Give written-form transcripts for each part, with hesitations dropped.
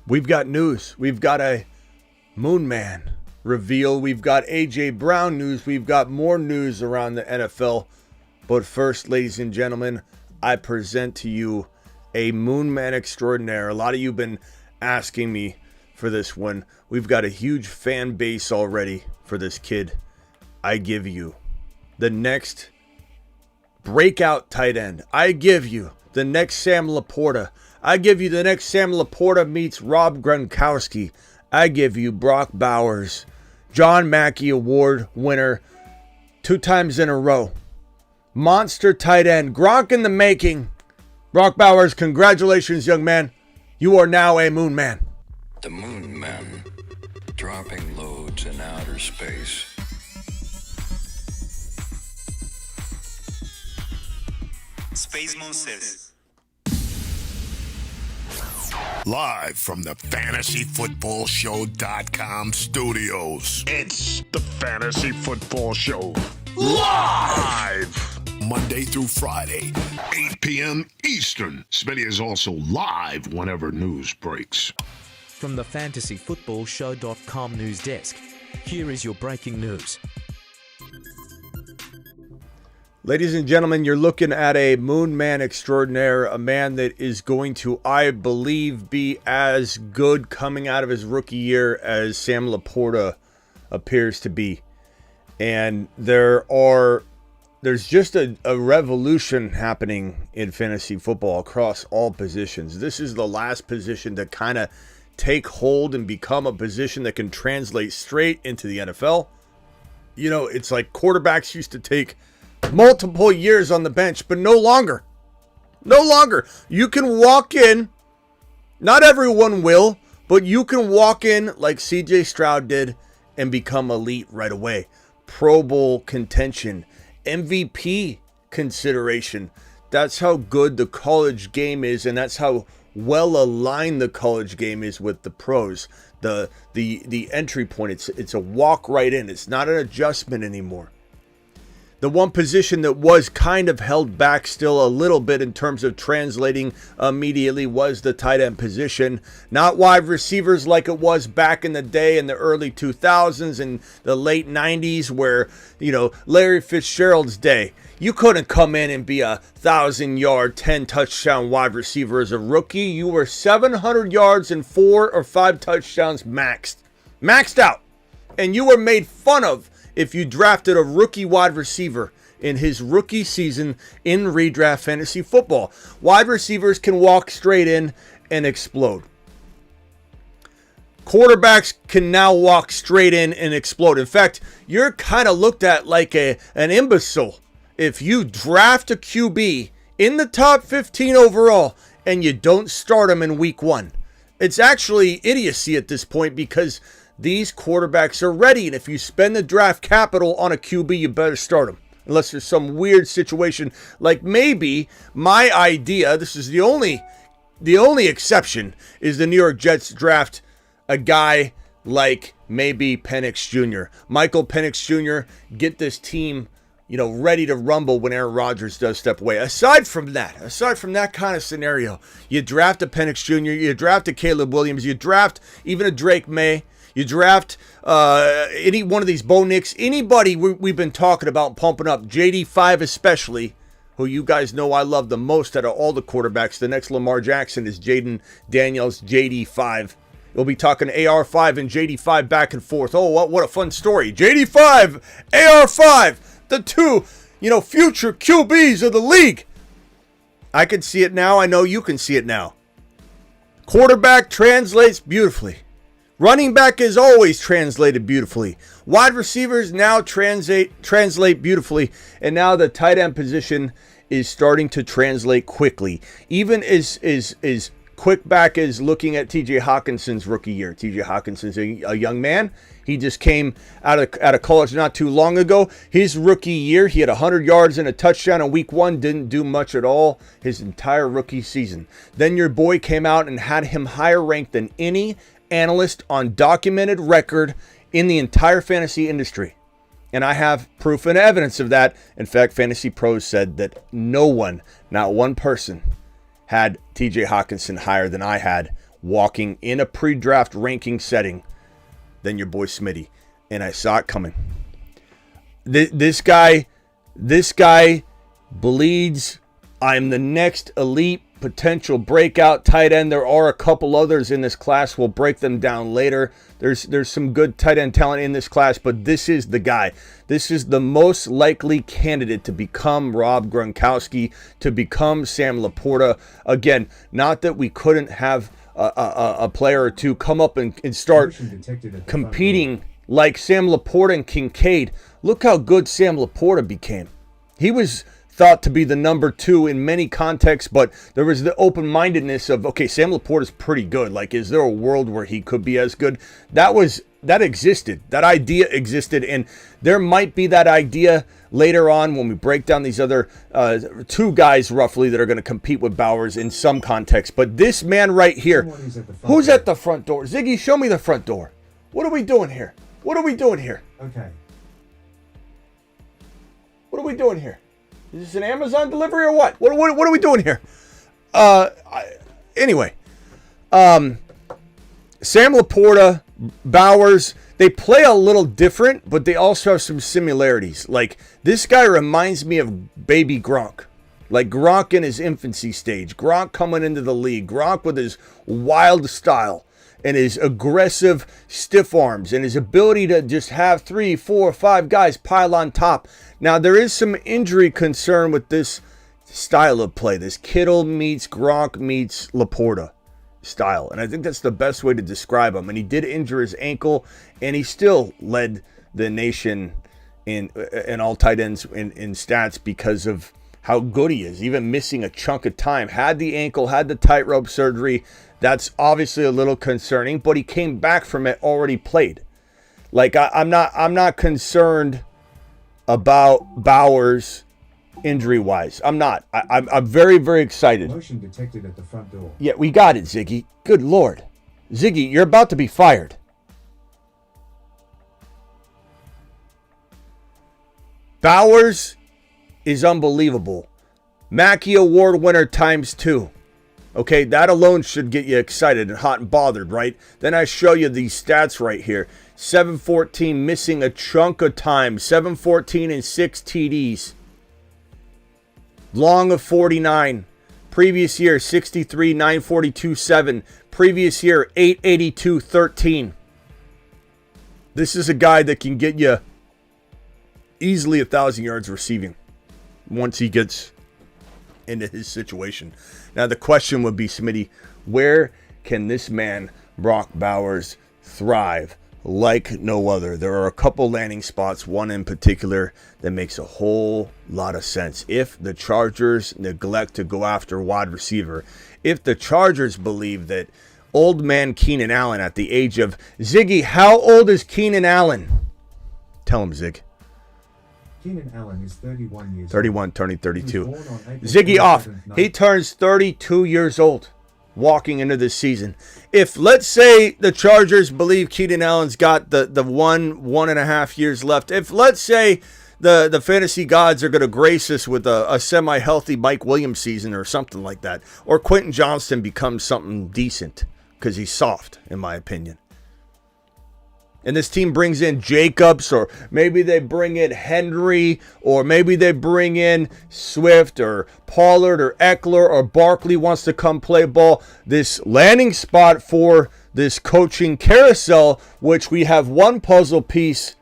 We've got news. We've got a Moon Man reveal. We've got A.J. Brown news. We've got more news around the NFL. But first, ladies and gentlemen, I present to you a Moon Man extraordinaire. A lot of you have been asking me for this one. We've got a huge fan base already for this kid. I give you the next breakout tight end. I give you the next Sam LaPorta. I give you the next Sam LaPorta meets Rob Gronkowski. I give you Brock Bowers, John Mackey Award winner 2 times in a row. Monster tight end, Gronk in the making. Brock Bowers, congratulations, young man. You are now a Moon Man. The Moon Man, dropping loads in outer space. Space Monsters. Live from the FantasyFootballShow.com studios. It's the Fantasy Football Show. Live! Monday through Friday, 8 p.m. Eastern. Smitty is also live whenever news breaks. From the FantasyFootballShow.com news desk, here is your breaking news. Ladies and gentlemen, you're looking at a Moon Man extraordinaire, a man that is going to, I believe, be as good coming out of his rookie year as Sam LaPorta appears to be. And there's just a revolution happening in fantasy football across all positions. This is the last position to kind of take hold and become a position that can translate straight into the NFL. You know, it's like quarterbacks used to take multiple years on the bench, but no longer. No longer. You can walk in, not everyone will, but you can walk in like CJ Stroud did and become elite right away. Pro Bowl contention, MVP consideration. That's how good the college game is, and that's how well aligned the college game is with the pros. The entry point, it's a walk right in. It's not an adjustment anymore. The one position that was kind of held back still a little bit in terms of translating immediately was the tight end position. Not wide receivers like it was back in the day in the early 2000s and the late 90s where, Larry Fitzgerald's day. You couldn't come in and be a 1,000-yard, 10-touchdown wide receiver as a rookie. You were 700 yards and 4 or 5 touchdowns maxed out. And you were made fun of if you drafted a rookie wide receiver in his rookie season in redraft fantasy football. Wide receivers can walk straight in and explode. Quarterbacks can now walk straight in and explode. In fact, you're kind of looked at like an imbecile if you draft a QB in the top 15 overall and you don't start him in week 1. It's actually idiocy at this point because these quarterbacks are ready, and if you spend the draft capital on a QB, you better start him. Unless there's some weird situation, like maybe my idea, this is the only exception, is the New York Jets draft a guy like maybe Penix Jr. Michael Penix Jr., get this team, ready to rumble when Aaron Rodgers does step away. Aside from that kind of scenario, you draft a Penix Jr., you draft a Caleb Williams, you draft even a Drake May, you draft any one of these Bo Nix, anybody we've been talking about pumping up, JD5 especially, who you guys know I love the most out of all the quarterbacks. The next Lamar Jackson is Jaden Daniels, JD5. We'll be talking AR5 and JD5 back and forth. Oh, what a fun story. JD5, AR5, the two, future QBs of the league. I can see it now. I know you can see it now. Quarterback translates beautifully. Running back is always translated beautifully. Wide receivers now translate beautifully. And now the tight end position is starting to translate quickly. Even as quick back as looking at TJ Hawkinson's rookie year. TJ Hawkinson's a young man. He just came out of college not too long ago. His rookie year, he had 100 yards and a touchdown in week 1. Didn't do much at all his entire rookie season. Then your boy came out and had him higher ranked than any analyst on documented record in the entire fantasy industry. And I have proof and evidence of that. In fact, Fantasy Pros said that no one, not one person, had TJ Hawkinson higher than I had walking in a pre-draft ranking setting than your boy Smitty. And I saw it coming. This guy bleeds. I'm the next elite potential breakout tight end. There are a couple others in this class. We'll break them down later. There's some good tight end talent in this class, but this is the guy. This is the most likely candidate to become Rob Gronkowski, to become Sam LaPorta. Again, not that we couldn't have a player or two come up and start competing like Sam LaPorta and Kincaid. Look how good Sam LaPorta became. He was thought to be the number 2 in many contexts, but there was the open-mindedness of, okay, Sam LaPorta's pretty good. Like, is there a world where he could be as good? That existed. That idea existed, and there might be that idea later on when we break down these other 2 guys roughly that are going to compete with Bowers in some context. But this man right here, who's at the front door? Ziggy, show me the front door. What are we doing here? What are we doing here? Okay. What are we doing here? Is this an Amazon delivery or what? What are we doing here? Anyway, Sam LaPorta, Bowers, they play a little different, but they also have some similarities. Like, this guy reminds me of baby Gronk. Like Gronk in his infancy stage. Gronk coming into the league. Gronk with his wild style and his aggressive stiff arms and his ability to just have 3, 4, 5 guys pile on top. Now, there is some injury concern with this style of play. This Kittle meets Gronk meets LaPorta style. And I think that's the best way to describe him. And he did injure his ankle, and he still led the nation in all tight ends in stats because of how good he is, even missing a chunk of time. Had the ankle, had the tightrope surgery. That's obviously a little concerning, but he came back from it already played. Like, I'm not concerned about Bowers injury-wise. I'm not. I'm very, very excited. Motion detected at the front door. Yeah, we got it, Ziggy. Good Lord. Ziggy, you're about to be fired. Bowers is unbelievable. Mackey Award winner ×2. Okay, that alone should get you excited and hot and bothered, right? Then I show you these stats right here. 714, missing a chunk of time. 714 and 6 TDs. Long of 49. Previous year, 63, 942, 7. Previous year, 882, 13. This is a guy that can get you easily 1,000 yards receiving once he gets into his situation. Now, the question would be, Smitty, where can this man, Brock Bowers, thrive like no other? There are a couple landing spots, one in particular that makes a whole lot of sense. If the Chargers neglect to go after wide receiver, if the Chargers believe that old man Keenan Allen at the age of... Ziggy, how old is Keenan Allen? Tell him, Zig. Keenan Allen is 31 years 31, old. turning 32. Ziggy Ziggy off. He turns 32 years old walking into this season. If, let's say, the Chargers believe Keenan Allen's got the 1.5 years left. If, let's say, the fantasy gods are going to grace us with a semi-healthy Mike Williams season or something like that. Or Quentin Johnston becomes something decent because he's soft, in my opinion. And this team brings in Jacobs, or maybe they bring in Henry, or maybe they bring in Swift, or Pollard, or Eckler, or Barkley wants to come play ball. This landing spot for this coaching carousel, which we have one puzzle piece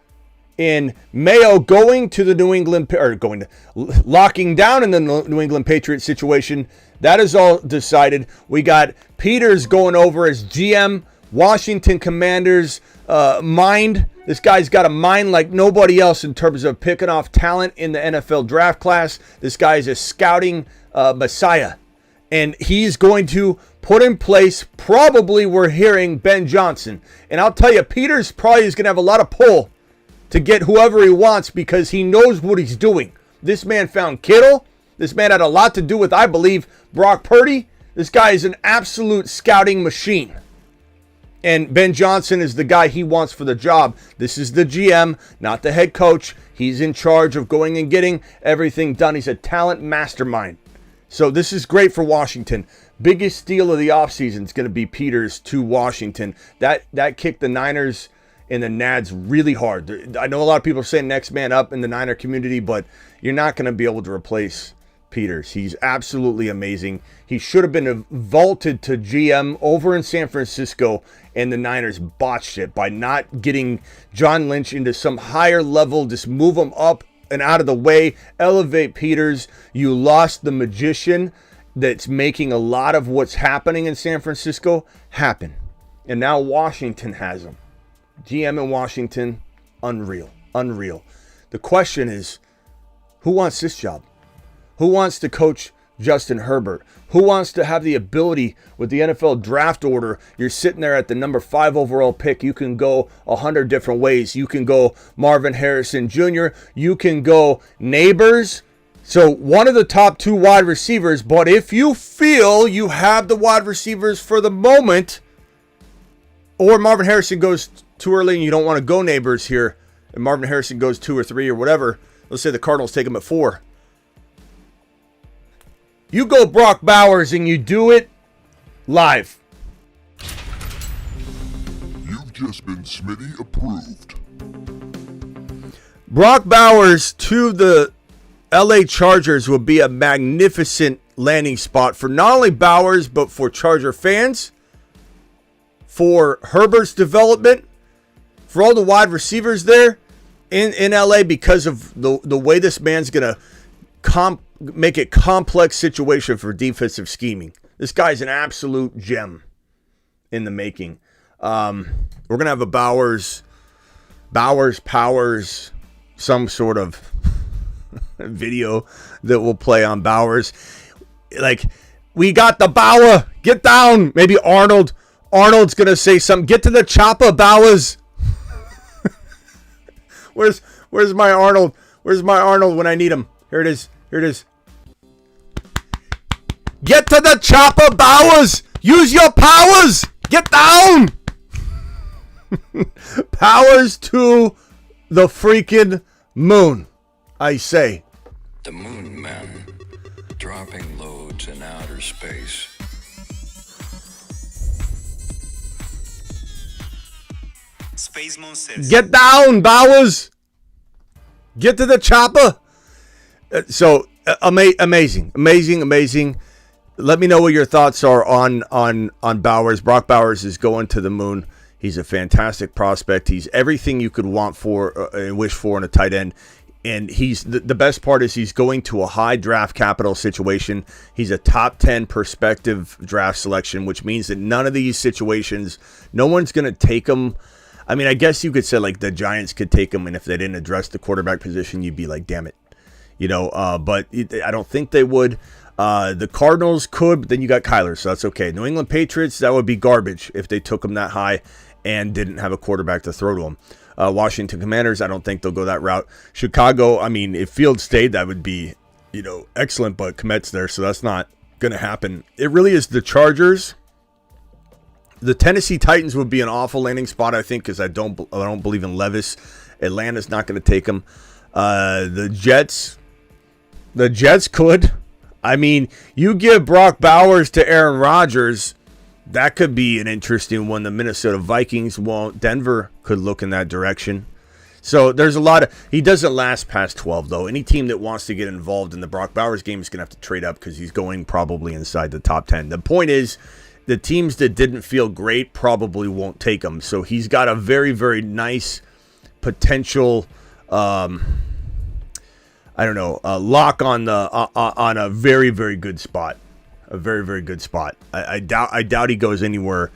in Mayo going to the locking down in the New England Patriots situation. That is all decided. We got Peters going over as GM, Washington Commanders mind. This guy's got a mind like nobody else in terms of picking off talent in the NFL draft class. This guy is a scouting messiah. And he's going to put in place, probably we're hearing, Ben Johnson. And I'll tell you, Peters probably is going to have a lot of pull to get whoever he wants because he knows what he's doing. This man found Kittle. This man had a lot to do with, I believe, Brock Purdy. This guy is an absolute scouting machine. And Ben Johnson is the guy he wants for the job. This is the GM, not the head coach. He's in charge of going and getting everything done. He's a talent mastermind. So this is great for Washington. biggest steal of the offseason is going to be Peters to Washington. That kicked the Niners and the Nads really hard. I know a lot of people are saying next man up in the Niner community, but you're not going to be able to replace Peters. He's absolutely amazing. He should have been vaulted to GM over in San Francisco, and the Niners botched it by not getting John Lynch into some higher level. Just move him up and out of the way. Elevate Peters. You lost the magician that's making a lot of what's happening in San Francisco happen. And now Washington has him. GM in Washington, unreal. The question is, who wants this job? Who wants to coach Justin Herbert? Who wants to have the ability with the NFL draft order? You're sitting there at the number 5 overall pick. You can go 100 different ways. You can go Marvin Harrison Jr. You can go Neighbors. So one of the top 2 wide receivers. But if you feel you have the wide receivers for the moment, or Marvin Harrison goes too early and you don't want to go Neighbors here, and Marvin Harrison goes 2 or 3 or whatever, let's say the Cardinals take him at 4. You go Brock Bowers and you do it live. You've just been Smitty approved. Brock Bowers to the LA Chargers would be a magnificent landing spot for not only Bowers, but for Charger fans, for Herbert's development, for all the wide receivers there in LA, because of the way this man's going to make it complex situation for defensive scheming. This guy's an absolute gem in the making. We're going to have a Bowers Powers, some sort of video that will play on Bowers. Like, we got the Bauer. Get down. Maybe Arnold's going to say something. Get to the chopper, Bowers. Where's my Arnold? Where's my Arnold when I need him? Here it is. Get to the chopper, Bowers. Use your powers. Get down. Powers to the freaking moon, I say. The moon men, dropping loads in outer space. Space Moon says. Get down, Bowers. Get to the chopper. So amazing. Let me know what your thoughts are on Bowers. Brock Bowers is going to the moon. He's a fantastic prospect. He's everything you could want for and wish for in a tight end. And he's the best part is he's going to a high draft capital situation. He's a top 10 prospective draft selection, which means that none of these situations, no one's going to take him. I mean, I guess you could say like the Giants could take him, and if they didn't address the quarterback position, you'd be like, damn it. But I don't think they would. The Cardinals could, but then you got Kyler, so that's okay. New England Patriots, that would be garbage if they took him that high and didn't have a quarterback to throw to him. Washington Commanders, I don't think they'll go that route. Chicago, I mean, if Fields stayed, that would be, excellent, but Komet's there, so that's not going to happen. It really is the Chargers. The Tennessee Titans would be an awful landing spot, I think, because I don't believe in Levis. Atlanta's not going to take him. The Jets could. I mean, you give Brock Bowers to Aaron Rodgers, that could be an interesting one. The Minnesota Vikings won't. Denver could look in that direction. So there's a lot of... He doesn't last past 12, though. Any team that wants to get involved in the Brock Bowers game is going to have to trade up because he's going probably inside the top 10. The point is, the teams that didn't feel great probably won't take him. So he's got a very, very nice potential... lock on a very, very good spot. A very, very good spot. I doubt he goes anywhere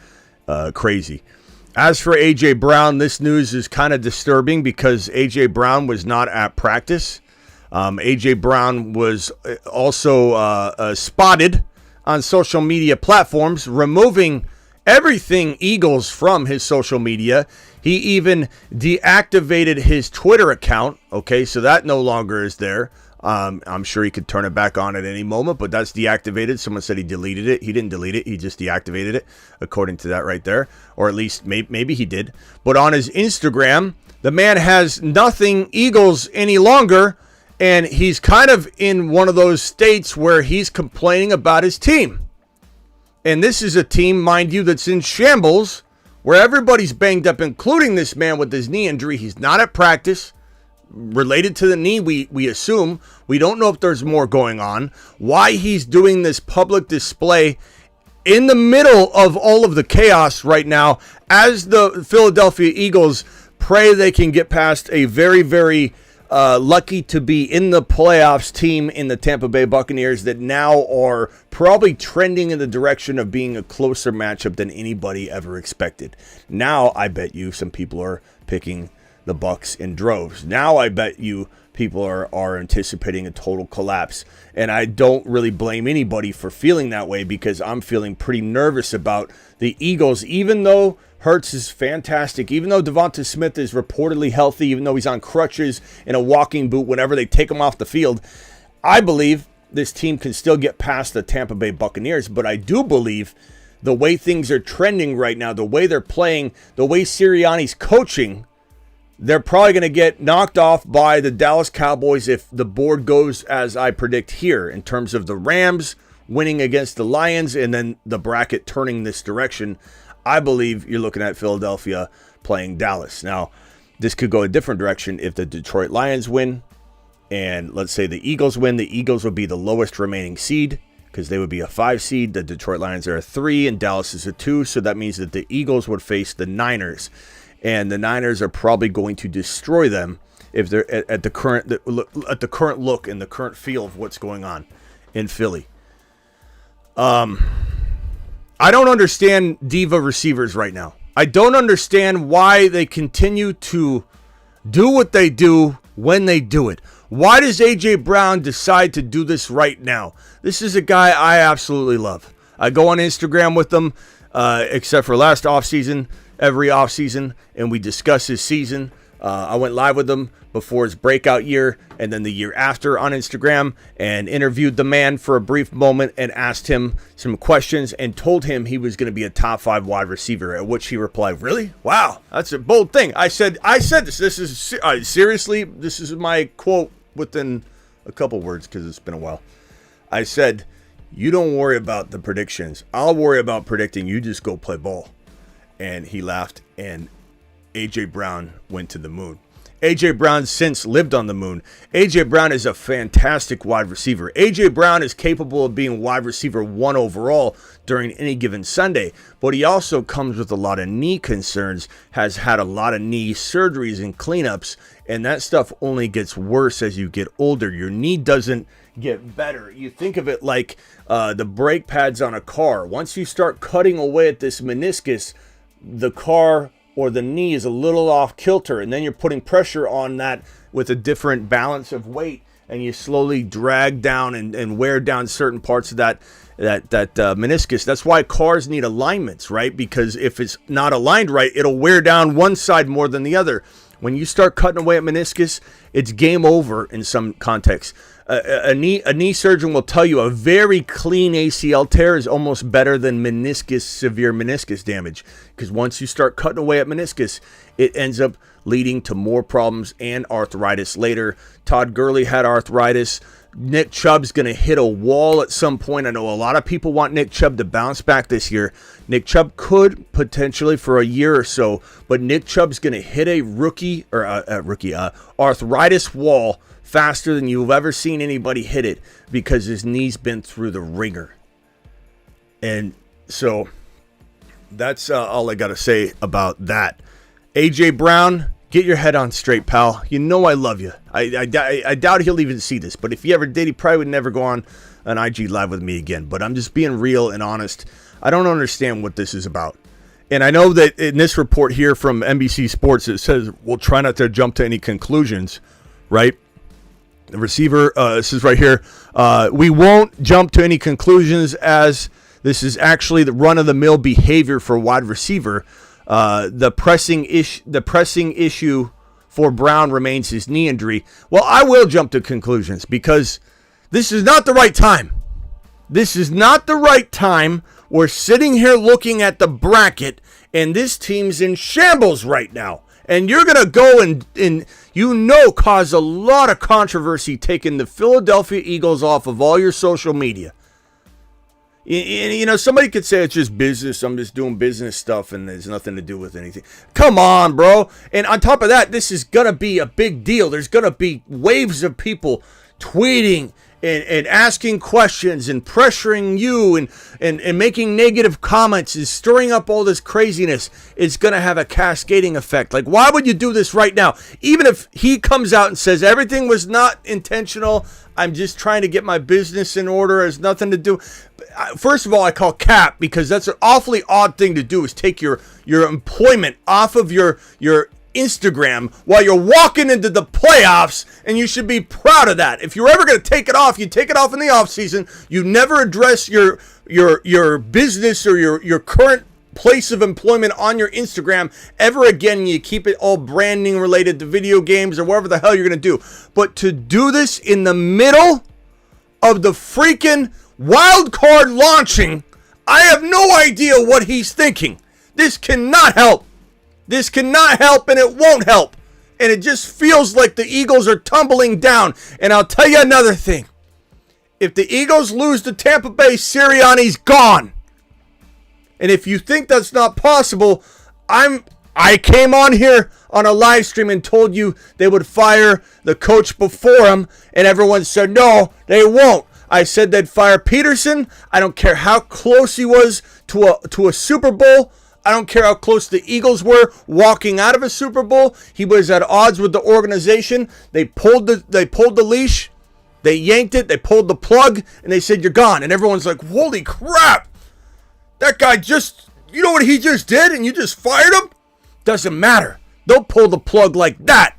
crazy. As for A.J. Brown, this news is kind of disturbing because A.J. Brown was not at practice. A.J. Brown was also spotted on social media platforms, removing everything Eagles from his social media. He even deactivated his Twitter account. Okay, so that no longer is there. I'm sure he could turn it back on at any moment, but that's deactivated. Someone said he deleted it. He didn't delete it. He just deactivated it, according to that right there. Or at least maybe he did. But on his Instagram, the man has nothing Eagles any longer, and he's kind of in one of those states where he's complaining about his team. And this is a team, mind you, that's in shambles, where everybody's banged up, including this man with his knee injury. He's not at practice. Related to the knee, we assume. We don't know if there's more going on. Why he's doing this public display in the middle of all of the chaos right now as the Philadelphia Eagles pray they can get past a very, very lucky to be in the playoffs team in the Tampa Bay Buccaneers that now are probably trending in the direction of being a closer matchup than anybody ever expected. Now I bet you some people are picking the Bucks in droves. Now I bet you people are anticipating a total collapse. And I don't really blame anybody for feeling that way, because I'm feeling pretty nervous about the Eagles, even though Hurts is fantastic, even though Devonta Smith is reportedly healthy, even though he's on crutches in a walking boot whenever they take him off the field. I believe this team can still get past the Tampa Bay Buccaneers, but I do believe the way things are trending right now, the way they're playing, the way Sirianni's coaching, they're probably going to get knocked off by the Dallas Cowboys if the board goes as I predict here, in terms of the Rams winning against the Lions and then the bracket turning this direction. I believe you're looking at Philadelphia playing Dallas. Now, this could go a different direction if the Detroit Lions win and let's say the Eagles win. The Eagles would be the lowest remaining seed because they would be a 5 seed. The Detroit Lions are a 3 and Dallas is a 2. So that means that the Eagles would face the Niners. And the Niners are probably going to destroy them if they're at the current look and the current feel of what's going on in Philly. I don't understand diva receivers right now. I don't understand why they continue to do what they do when they do it. Why does A.J. Brown decide to do this right now? This is a guy I absolutely love. I go on Instagram with him, except for last offseason, every offseason, and we discuss his season. I went live with him before his breakout year and then the year after on Instagram and interviewed the man for a brief moment and asked him some questions and told him he was going to be a top 5 wide receiver, at which he replied, "Really? Wow, that's a bold thing." I said this. This is seriously, this is my quote within a couple words because it's been a while. I said, "You don't worry about the predictions. I'll worry about predicting. You just go play ball." And he laughed, and A.J. Brown went to the moon. A.J. Brown since lived on the moon. A.J. Brown is a fantastic wide receiver. A.J. Brown is capable of being wide receiver 1 overall during any given Sunday, but he also comes with a lot of knee concerns, has had a lot of knee surgeries and cleanups, and that stuff only gets worse as you get older. Your knee doesn't get better. You think of it like the brake pads on a car. Once you start cutting away at this meniscus, the car or the knee is a little off kilter, and then you're putting pressure on that with a different balance of weight, and you slowly drag down and wear down certain parts of that meniscus. That's why cars need alignments, right? Because if it's not aligned right, it'll wear down one side more than the other. When you start cutting away at meniscus, it's game over in some contexts. A knee surgeon will tell you a very clean ACL tear is almost better than severe meniscus damage, because once you start cutting away at meniscus, it ends up leading to more problems and arthritis later. Todd Gurley had arthritis. Nick Chubb's going to hit a wall at some point. I know a lot of people want Nick Chubb to bounce back this year. Nick Chubb could potentially for a year or so, but Nick Chubb's going to hit a arthritis wall faster than you've ever seen anybody hit it, because his knee's been through the ringer. And so that's all I got to say about that. A.J. Brown, get your head on straight, pal. You know I love you. I doubt he'll even see this, but if he ever did, he probably would never go on an IG Live with me again. But I'm just being real and honest. I don't understand what this is about. And I know that in this report here from NBC Sports, it says, we'll try not to jump to any conclusions, right? The receiver, this is right here. We won't jump to any conclusions, as this is actually the run-of-the-mill behavior for wide receiver. The pressing issue for Brown remains his knee injury. Well, I will jump to conclusions, because this is not the right time. This is not the right time. We're sitting here looking at the bracket, and this team's in shambles right now. And you're going to go and cause a lot of controversy taking the Philadelphia Eagles off of all your social media. You know, somebody could say it's just business. I'm just doing business stuff and there's nothing to do with anything. Come on, bro. And on top of that, this is going to be a big deal. There's going to be waves of people tweeting and asking questions and pressuring you and making negative comments and stirring up all this craziness. It's going to have a cascading effect. Like, why would you do this right now? Even if he comes out and says everything was not intentional, I'm just trying to get my business in order, it has nothing to do. First of all, I call cap, because that's an awfully odd thing to do, is take your employment off of your Instagram while you're walking into the playoffs, and you should be proud of that. If you're ever going to take it off, you take it off in the offseason. You never address your business or your current place of employment on your Instagram ever again. You keep it all branding related to video games or whatever the hell you're going to do. But to do this in the middle of the freaking wild card launching, I have no idea what he's thinking. This cannot help. This cannot help, and it won't help. And it just feels like the Eagles are tumbling down. And I'll tell you another thing. If the Eagles lose to Tampa Bay, Sirianni's gone. And if you think that's not possible, I came on here on a live stream and told you they would fire the coach before him, and everyone said no, they won't. I said they'd fire Peterson. I don't care how close he was to a Super Bowl. I don't care how close the Eagles were walking out of a Super Bowl. He was at odds with the organization. They pulled the leash. They yanked it. They pulled the plug, and they said, you're gone. And everyone's like, holy crap. That guy you know what he just did, and you just fired him? Doesn't matter. They'll pull the plug like that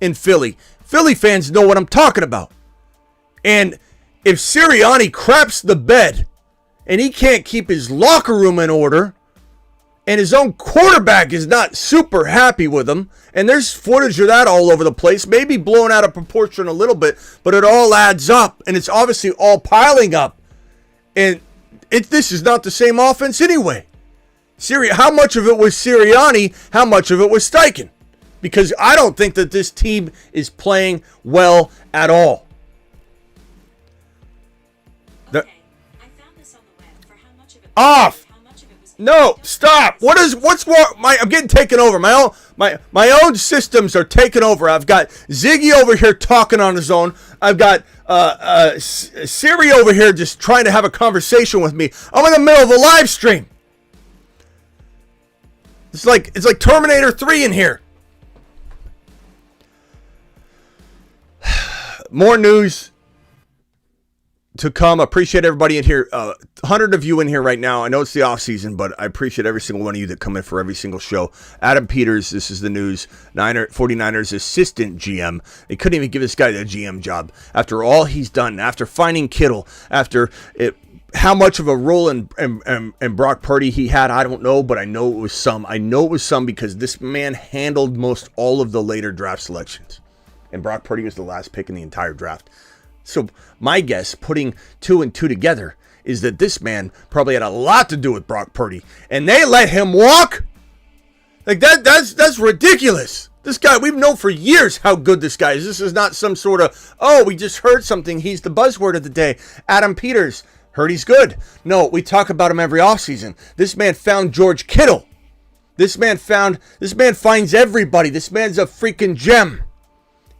in Philly. Philly fans know what I'm talking about. And if Sirianni craps the bed and he can't keep his locker room in order, and his own quarterback is not super happy with him, and there's footage of that all over the place, maybe blown out of proportion a little bit, but it all adds up, and it's obviously all piling up. And this is not the same offense anyway. How much of it was Sirianni? How much of it was Steichen? Because I don't think that this team is playing well at all. Okay, I found this on the web for how much of it Off! how much of it was No, stop. What's wrong? I'm getting taken over. My own systems are taken over. I've got Ziggy over here talking on his own. I've got Siri over here just trying to have a conversation with me. I'm in the middle of a live stream. It's like Terminator 3 in here. More news to come. Appreciate everybody in here. 100 of you in here right now. I know it's the off season, but I appreciate every single one of you that come in for every single show. Adam Peters, this is the news. 49ers assistant GM. They couldn't even give this guy the GM job after all he's done. After finding Kittle, after how much of a role in Brock Purdy he had, I don't know, but I know it was some. I know it was some because this man handled most all of the later draft selections, and Brock Purdy was the last pick in the entire draft. So my guess, putting 2 and 2 together, is that this man probably had a lot to do with Brock Purdy, and they let him walk. Like that's ridiculous. This guy, we've known for years how good this guy is. This is not some sort of, we just heard something. He's the buzzword of the day. Adam Peters, heard he's good. No, we talk about him every offseason. This man found George Kittle. This man finds everybody. This man's a freaking gem.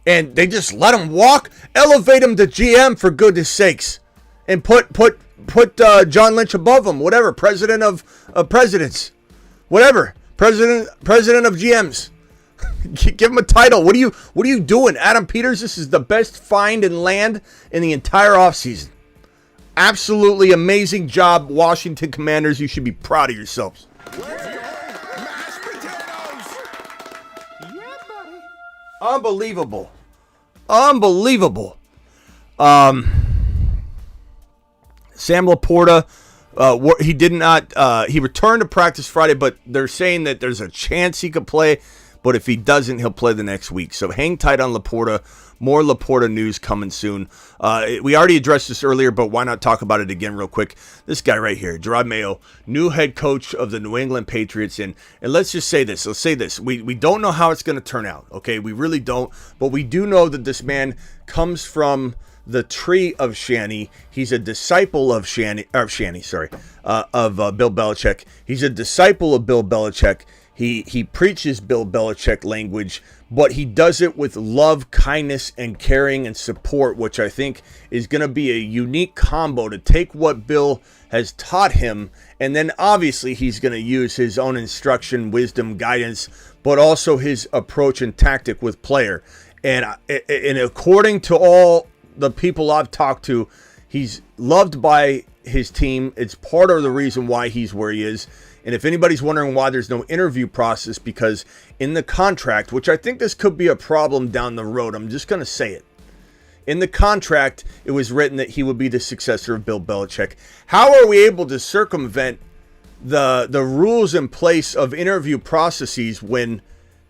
And they just let him walk, elevate him to GM for goodness sakes, and put John Lynch above him. Whatever, president of presidents, whatever, president of GMs. Give him a title. What are you doing, Adam Peters? This is the best find and land in the entire offseason. Absolutely amazing job, Washington Commanders. You should be proud of yourselves. Unbelievable. Sam LaPorta, he returned to practice Friday, but they're saying that there's a chance he could play, but if he doesn't, he'll play the next week. So hang tight on LaPorta. More LaPorta news coming soon. We already addressed this earlier, but why not talk about it again real quick? This guy right here, Gerard Mayo, new head coach of the New England Patriots. And let's just say this. Let's say this. We don't know how it's going to turn out, okay? We really don't. But we do know that this man comes from the tree of Shanny. He's a disciple of Bill Belichick. He's a disciple of Bill Belichick. He preaches Bill Belichick language, but he does it with love, kindness, and caring and support, which I think is going to be a unique combo to take what Bill has taught him, and then obviously he's going to use his own instruction, wisdom, guidance, but also his approach and tactic with player. And according to all the people I've talked to, he's loved by his team. It's part of the reason why he's where he is. And if anybody's wondering why there's no interview process, because in the contract, which I think this could be a problem down the road, I'm just going to say it. In the contract, it was written that he would be the successor of Bill Belichick. How are we able to circumvent the rules in place of interview processes when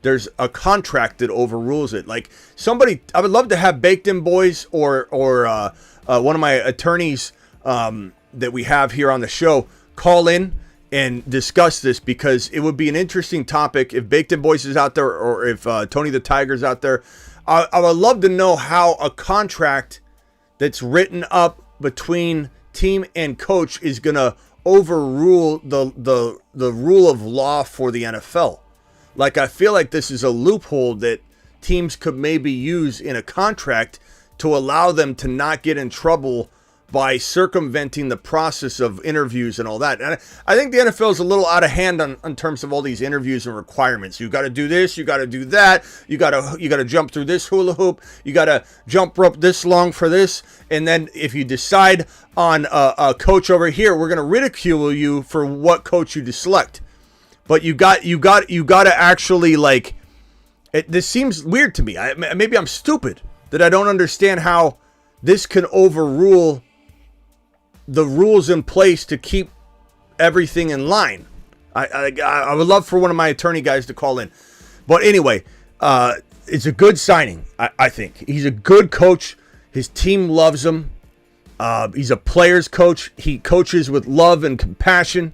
there's a contract that overrules it? Like somebody, I would love to have Baked In Boys or one of my attorneys that we have here on the show call in and discuss this, because it would be an interesting topic if Baked In Boys is out there, or if Tony the Tiger's out there. I would love to know how a contract that's written up between team and coach is going to overrule the rule of law for the NFL. Like, I feel like this is a loophole that teams could maybe use in a contract to allow them to not get in trouble by circumventing the process of interviews and all that. And I think the NFL is a little out of hand in terms of all these interviews and requirements. You got to do this, you got to do that, you got to jump through this hula hoop, you got to jump rope this long for this, and then if you decide on a coach over here, we're going to ridicule you for what coach you select. But you got to actually, like, this seems weird to me. Maybe I'm stupid that I don't understand how this can overrule the rules in place to keep everything in line. I would love for one of my attorney guys to call in. But anyway, it's a good signing, I think. He's a good coach. His team loves him. He's a player's coach. He coaches with love and compassion.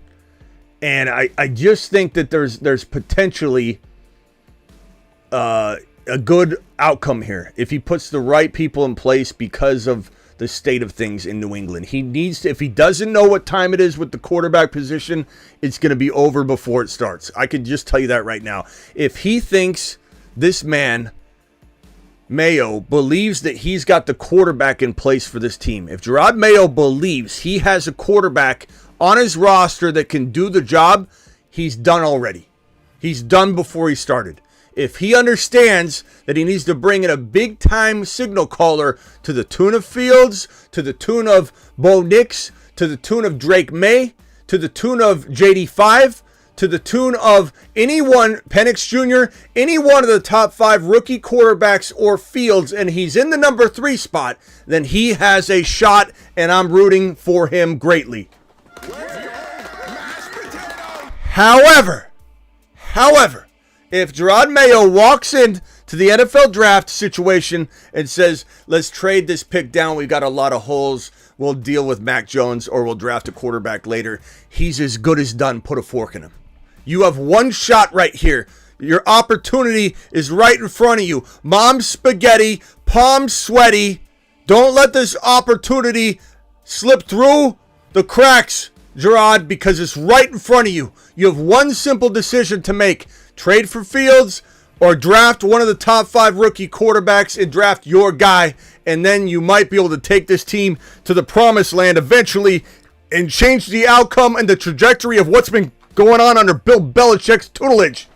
And I just think that there's potentially a good outcome here if he puts the right people in place because of the state of things in New England. He needs to, if he doesn't know what time it is with the quarterback position, it's going to be over before it starts. I can just tell you that right now. If he thinks this man, Mayo, believes that he's got the quarterback in place for this team, if Gerard Mayo believes he has a quarterback on his roster that can do the job, he's done already. He's done before he started. If he understands that he needs to bring in a big-time signal caller to the tune of Fields, to the tune of Bo Nix, to the tune of Drake May, to the tune of JD5, to the tune of anyone, Penix Jr., any one of the top 5 rookie quarterbacks or Fields, and he's in the number 3 spot, then he has a shot, and I'm rooting for him greatly. However, if Gerard Mayo walks into the NFL draft situation and says, let's trade this pick down, we've got a lot of holes, we'll deal with Mac Jones or we'll draft a quarterback later, he's as good as done. Put a fork in him. You have one shot right here. Your opportunity is right in front of you. Mom's spaghetti, palms sweaty. Don't let this opportunity slip through the cracks, Gerard, because it's right in front of you. You have one simple decision to make. Trade for Fields or draft one of the top 5 rookie quarterbacks and draft your guy, and then you might be able to take this team to the promised land eventually and change the outcome and the trajectory of what's been going on under Bill Belichick's tutelage.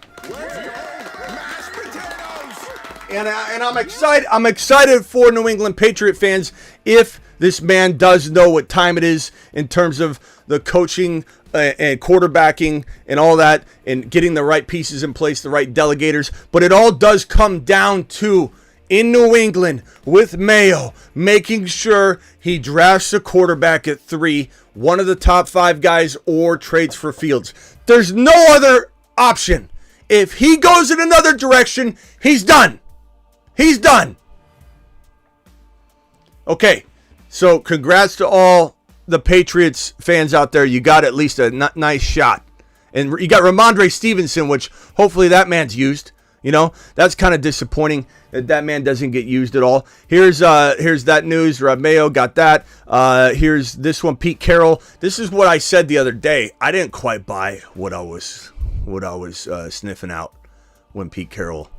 And I'm excited. I'm excited for New England Patriot fans if this man does know what time it is in terms of the coaching and quarterbacking and all that, and getting the right pieces in place, the right delegators. But it all does come down to, in New England, with Mayo, making sure he drafts a quarterback at 3, one of the top 5 guys, or trades for Fields. There's no other option. If he goes in another direction, he's done. He's done. Okay, so congrats to all the Patriots fans out there. You got at least a nice shot. And you got Ramondre Stevenson, which hopefully that man's used. You know, that's kind of disappointing that man doesn't get used at all. Here's that news. Rob Mayo got that. Here's this one, Pete Carroll. This is what I said the other day. I didn't quite buy what I was sniffing out when Pete Carroll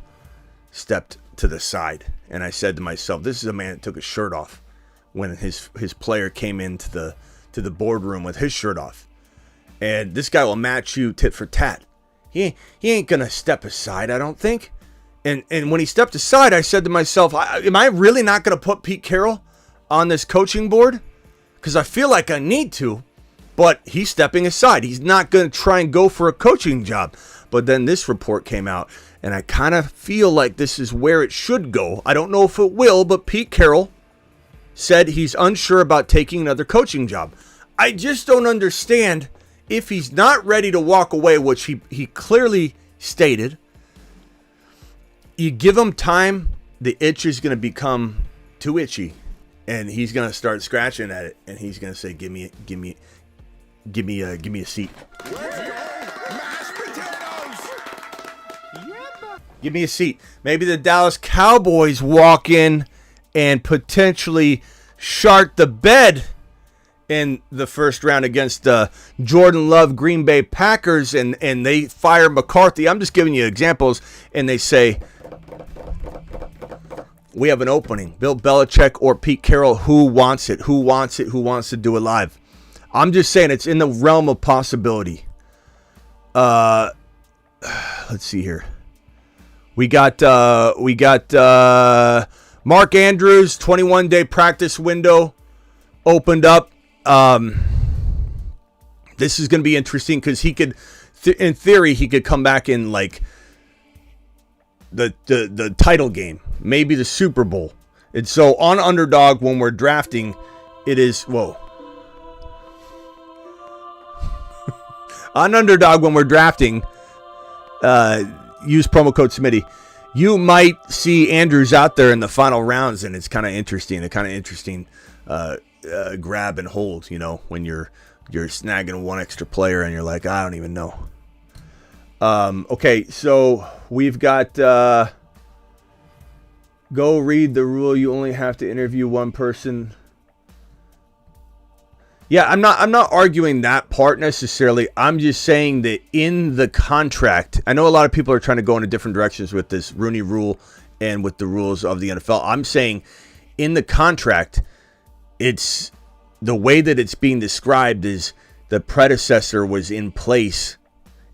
stepped to the side. And I said to myself, this is a man that took his shirt off when his player came into the boardroom with his shirt off. And this guy will match you tit for tat. He ain't going to step aside, I don't think. And when he stepped aside, I said to myself, am I really not going to put Pete Carroll on this coaching board? Because I feel like I need to. But he's stepping aside. He's not going to try and go for a coaching job. But then this report came out, and I kind of feel like this is where it should go. I don't know if it will, but Pete Carroll said he's unsure about taking another coaching job. I just don't understand. If he's not ready to walk away, which he clearly stated, you give him time, the itch is going to become too itchy, and he's going to start scratching at it, and he's going to say, "Give me a seat. Give me a seat." Maybe the Dallas Cowboys walk in and potentially shart the bed in the first round against Jordan Love Green Bay Packers, and they fire McCarthy. I'm just giving you examples, and they say, we have an opening. Bill Belichick or Pete Carroll, who wants it? Who wants it? Who wants to do it live? I'm just saying it's in the realm of possibility. Let's see here. We got Mark Andrews, 21-day practice window opened up. This is going to be interesting because he could, in theory, he could come back in like the title game, maybe the Super Bowl. And so on Underdog, when we're drafting, it is, on Underdog, when we're drafting, use promo code Smitty. You might see Andrews out there in the final rounds, and it's kind of interesting. Grab and hold, when you're snagging one extra player and you're like, I don't even know. Okay, so we've got go read the rule. You only have to interview one person. Yeah, I'm not arguing that part necessarily. I'm just saying that in the contract, I know a lot of people are trying to go in different directions with this Rooney rule and with the rules of the NFL. I'm saying in the contract, it's the way that it's being described is the predecessor was in place,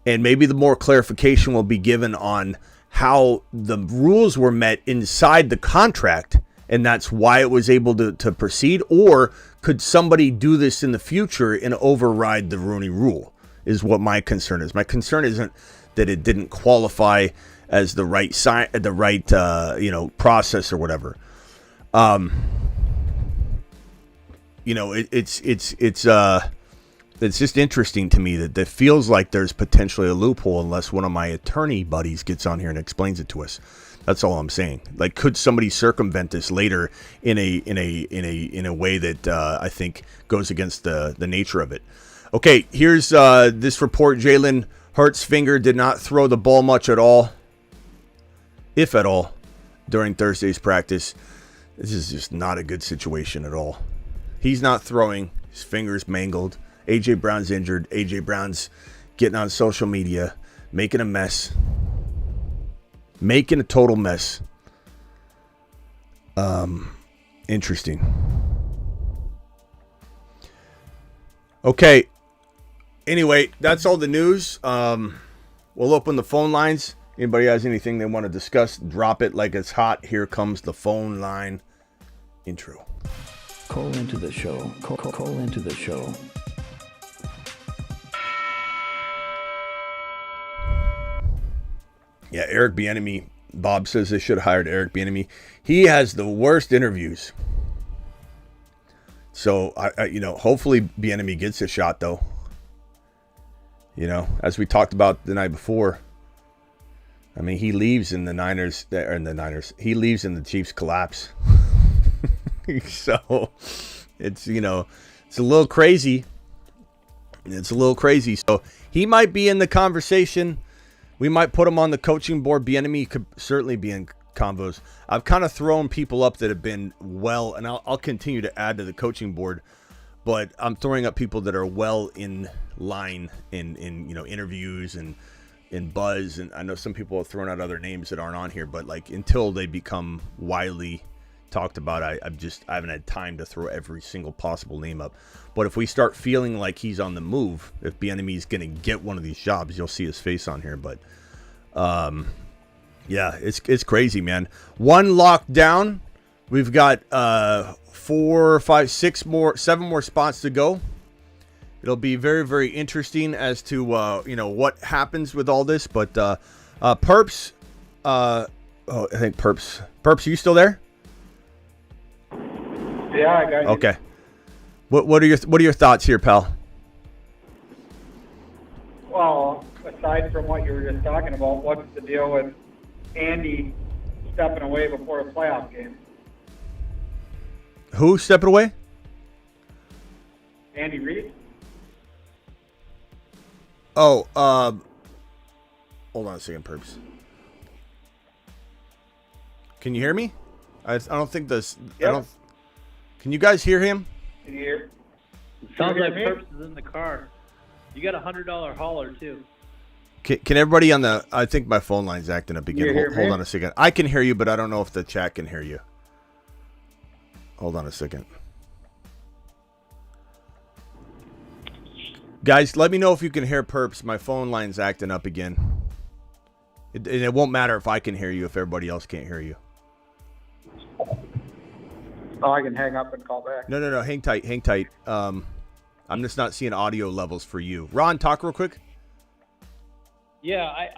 and maybe the more clarification will be given on how the rules were met inside the contract, and that's why it was able to proceed. Or could somebody do this in the future and override the Rooney rule is what my concern is. My concern isn't that it didn't qualify as the right process or whatever. It's just interesting to me that feels like there's potentially a loophole unless one of my attorney buddies gets on here and explains it to us. That's all I'm saying. Like, could somebody circumvent this later in a way that I think goes against the nature of it? Okay, here's this report. Jalen Hurts' finger did not throw the ball much at all, if at all, during Thursday's practice. This is just not a good situation at all. He's not throwing. His finger's mangled. A.J. Brown's injured. A.J. Brown's getting on social media, making a mess. Making a total mess. Interesting. Okay. Anyway, that's all the news. We'll open the phone lines. Anybody has anything they want to discuss, drop it like it's hot. Here comes the phone line intro. Call into the show. Call into the show. Yeah, Eric Bieniemy. Bob says they should have hired Eric Bieniemy. He has the worst interviews. So, hopefully Bieniemy gets a shot, though. As we talked about the night before. I mean, he leaves in the Niners. He leaves in the Chiefs' collapse. So, it's a little crazy. So, he might be in the conversation. We might put him on the coaching board. Bieniemy could certainly be in convos. I've kind of thrown people up that have been well, and I'll continue to add to the coaching board. But I'm throwing up people that are well in line in interviews and in buzz. And I know some people have thrown out other names that aren't on here, but like until they become widely talked about, I haven't had time to throw every single possible name up. But if we start feeling like he's on the move, if Bieniemy is going to get one of these jobs, you'll see his face on here. But yeah, it's crazy, man. One locked down. We've got 4, 5, 6 more, 7 more spots to go. It'll be very, very interesting as to what happens with all this. But Perps, I think Perps, are you still there? Yeah, I got you. Okay. What are your thoughts here, pal? Well, aside from what you were just talking about, what's the deal with Andy stepping away before a playoff game? Who stepping away? Andy Reid? Oh, hold on a second, Perps. Can you hear me? I don't think this. Yep. Can you guys hear him? Can you hear? Sounds Can you like hear me? Purpose is in the car. You got a $100 hauler too. Can everybody on the? I think my phone line's acting up again. You hear Hold me? on a second. I can hear you, but I don't know if the chat can hear you. Hold on a second. Guys, let me know if you can hear Perps. My phone line's acting up again. It won't matter if I can hear you if everybody else can't hear you. Oh, I can hang up and call back. No. Hang tight. I'm just not seeing audio levels for you. Ron, talk real quick. Yeah,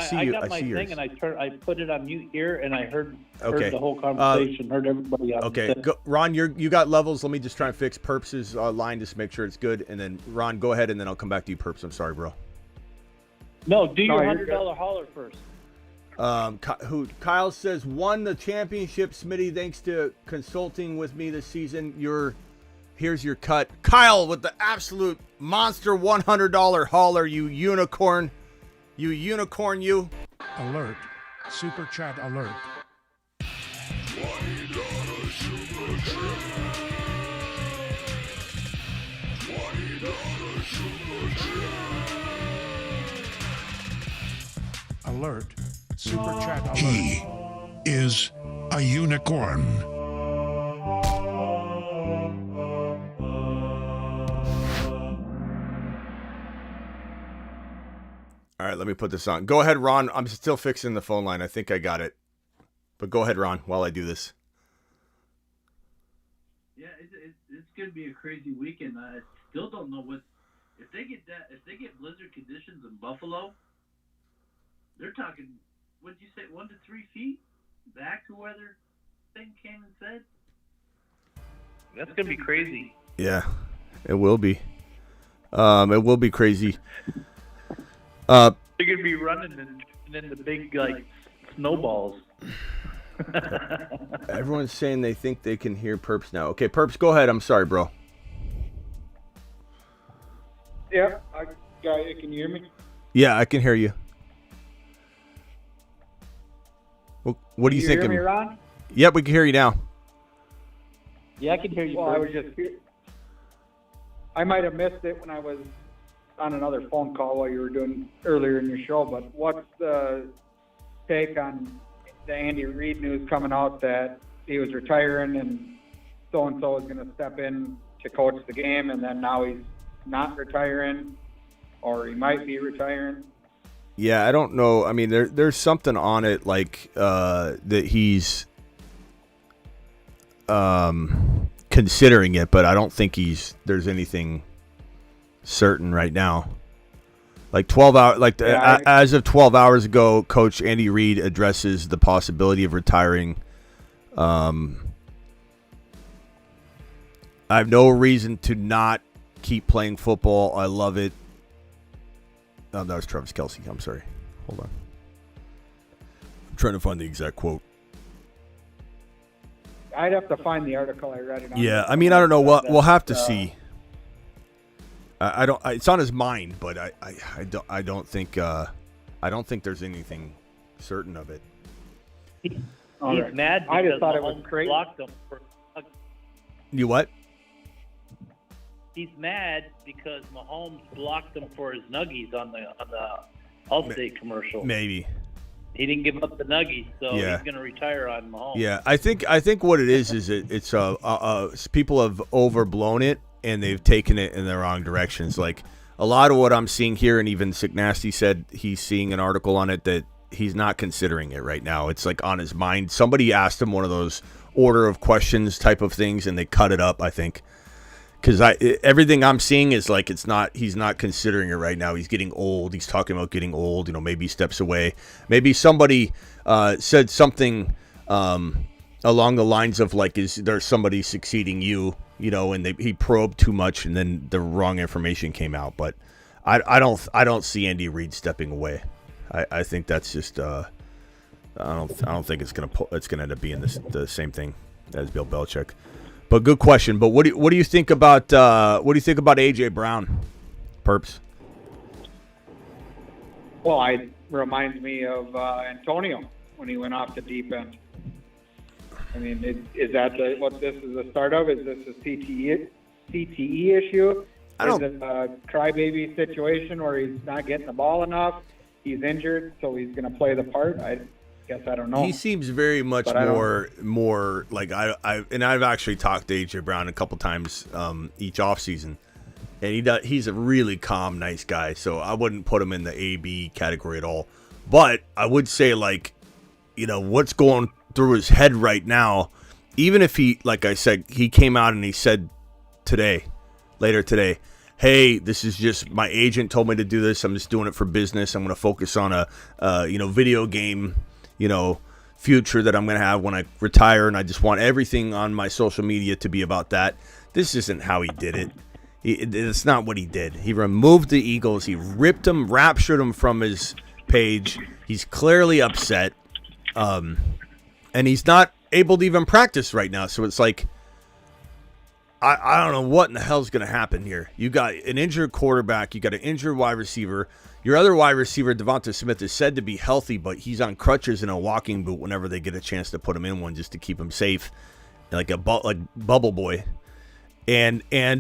see I you- got I my see thing yours. and I put it on mute here and I heard Okay. the whole conversation, heard everybody on Okay, Ron, you got levels. Let me just try and fix Perps' line just to make sure it's good. And then, Ron, go ahead, and then I'll come back to you, Perps. I'm sorry, bro. No, do your you're $100 hauler first. Kyle says, won the championship, Smitty, thanks to consulting with me this season. Here's your cut. Kyle with the absolute monster $100 hauler, you unicorn. You unicorn, you. Alert. Super chat alert. Alert. Super chat alert. He is a unicorn. All right, let me put this on. Go ahead, Ron. I'm still fixing the phone line. I think I got it. But go ahead, Ron, while I do this. Yeah, it's going to be a crazy weekend. I still don't know if they get blizzard conditions in Buffalo. They're talking. What did you say? 1 to 3 feet. The AccuWeather thing came and said. That's going to be crazy. Yeah, it will be. It will be crazy. They're going to be running and then the big snowballs. Everyone's saying they think they can hear Perps now. Okay, Perps, go ahead. I'm sorry, bro. Yep, I got you. Can you hear me? Yeah, I can hear you. Well, what do you think? Hear me, Ron? Yep, we can hear you now. Yeah, I can hear you. Well, I was just. I might have missed it when I was on another phone call while you were doing earlier in your show. But what's the take on the Andy Reid news coming out that he was retiring and so is going to step in to coach the game, and then now he's not retiring, or he might be retiring? Yeah, I don't know. I mean, there's something on it like that he's considering it, but I don't think there's anything certain right now. Like 12 hours, as of 12 hours ago, Coach Andy Reid addresses the possibility of retiring. I have no reason to not keep playing football. I love it. Oh, that was Travis Kelce. I'm sorry. Hold on. I'm trying to find the exact quote. I'd have to find the article. I read it. Yeah, I mean, I don't know. We'll have to see. I don't. It's on his mind, but I don't think. I don't think there's anything certain of it. He's right. mad I because just thought it was Mahomes crazy. blocked him for. You what? He's mad because Mahomes blocked him for his nuggies on the Allstate commercial. Maybe. He didn't give up the nuggies, so Yeah. he's going to retire on Mahomes. Yeah, I think what it is it's people have overblown it and they've taken it in the wrong directions. Like a lot of what I'm seeing here, and even Sick Nasty said he's seeing an article on it that he's not considering it right now. It's like on his mind. Somebody asked him one of those order of questions type of things, and they cut it up, I think. Because everything I'm seeing is like he's not considering it right now. He's getting old. He's talking about getting old. Maybe he steps away. Maybe somebody said something along the lines of like, is there somebody succeeding you? And he probed too much, and then the wrong information came out. But I don't see Andy Reid stepping away. I think that's just I don't think it's gonna end up being the same thing as Bill Belichick. But good question. But what do you think about AJ Brown, Perps? Well, it reminds me of Antonio when he went off the deep end. I mean, is that what this is the start of? Is this a CTE issue? Is it a crybaby situation where he's not getting the ball enough? He's injured, so he's going to play the part. I guess I don't know. He seems very much more like I've actually talked to AJ Brown a couple times each offseason, and he's a really calm, nice guy. So I wouldn't put him in the AB category at all. But I would say what's going through his head right now. Even if he, like I said, he came out and he said later today, hey, this is just my agent told me to do this. I'm just doing it for business. I'm going to focus on a video game future that I'm going to have when I retire, and I just want everything on my social media to be about that. This isn't how he did it. It's not what he did. He removed the Eagles. He ripped them, raptured them from his page. He's clearly upset, and he's not able to even practice right now. So it's like, I don't know what in the hell's going to happen here. You got an injured quarterback. You got an injured wide receiver. Your other wide receiver, Devonta Smith, is said to be healthy, but he's on crutches in a walking boot whenever they get a chance to put him in one just to keep him safe, like Bubble Boy. And I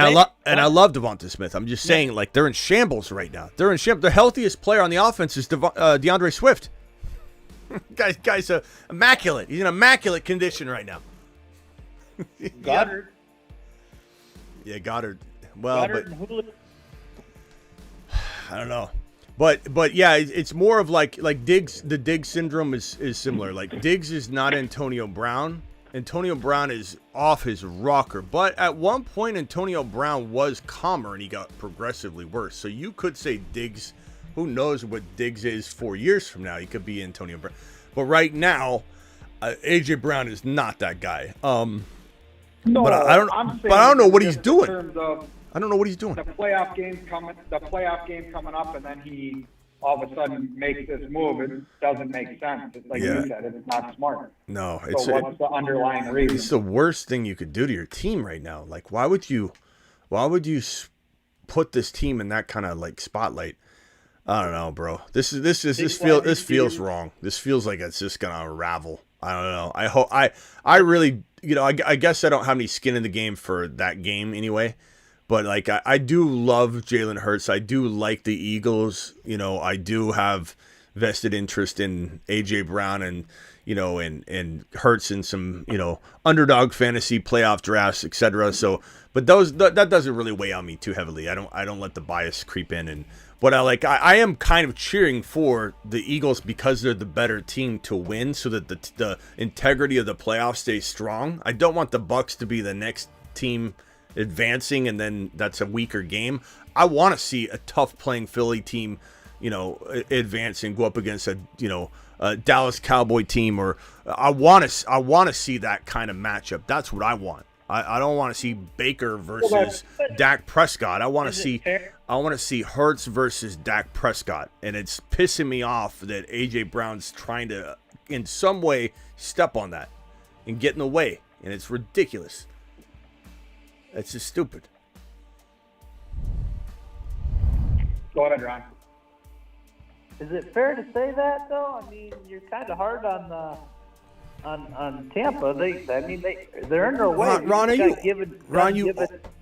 love Devonta Smith. I'm just saying, like, they're in shambles right now. They're in shambles. The healthiest player on the offense is DeAndre Swift. Guy's immaculate. He's in immaculate condition right now. Goddard. Yeah, Goddard. Well, Goddard and Julio. I don't know, but yeah, it's more of like Diggs. The Diggs syndrome is similar. Like Diggs is not Antonio Brown. Antonio Brown is off his rocker. But at one point, Antonio Brown was calmer and he got progressively worse. So you could say Diggs. Who knows what Diggs is 4 years from now? He could be Antonio Brown. But right now, AJ Brown is not that guy. No, but I don't know what he's doing. I don't know what he's doing. The playoff game coming up, and then he all of a sudden makes this move. It doesn't make sense. It's like you said, it's not smart. No, what's the underlying reason? It's the worst thing you could do to your team right now. Like, why would you put this team in that kind of like spotlight? I don't know, bro. This feels wrong. This feels like it's just gonna unravel. I don't know. I really, I guess I don't have any skin in the game for that game anyway. But like I do love Jalen Hurts. I do like the Eagles. I do have vested interest in AJ Brown and and Hurts in some underdog fantasy playoff drafts, etc. So, but that doesn't really weigh on me too heavily. I don't let the bias creep in. But I am kind of cheering for the Eagles because they're the better team to win, so that the integrity of the playoffs stays strong. I don't want the Bucs to be the next team advancing and then that's a weaker game. I want to see a tough playing Philly team, advance and go up against a Dallas Cowboy team, or I want to see that kind of matchup. That's what I want. I don't want to see Baker versus Dak Prescott. I want to see Hurts versus Dak Prescott, and it's pissing me off that AJ Brown's trying to in some way step on that and get in the way, and it's ridiculous. It's just stupid. Go ahead, Ron. Is it fair to say that though? I mean, you're kind of hard on Tampa. They're in their way.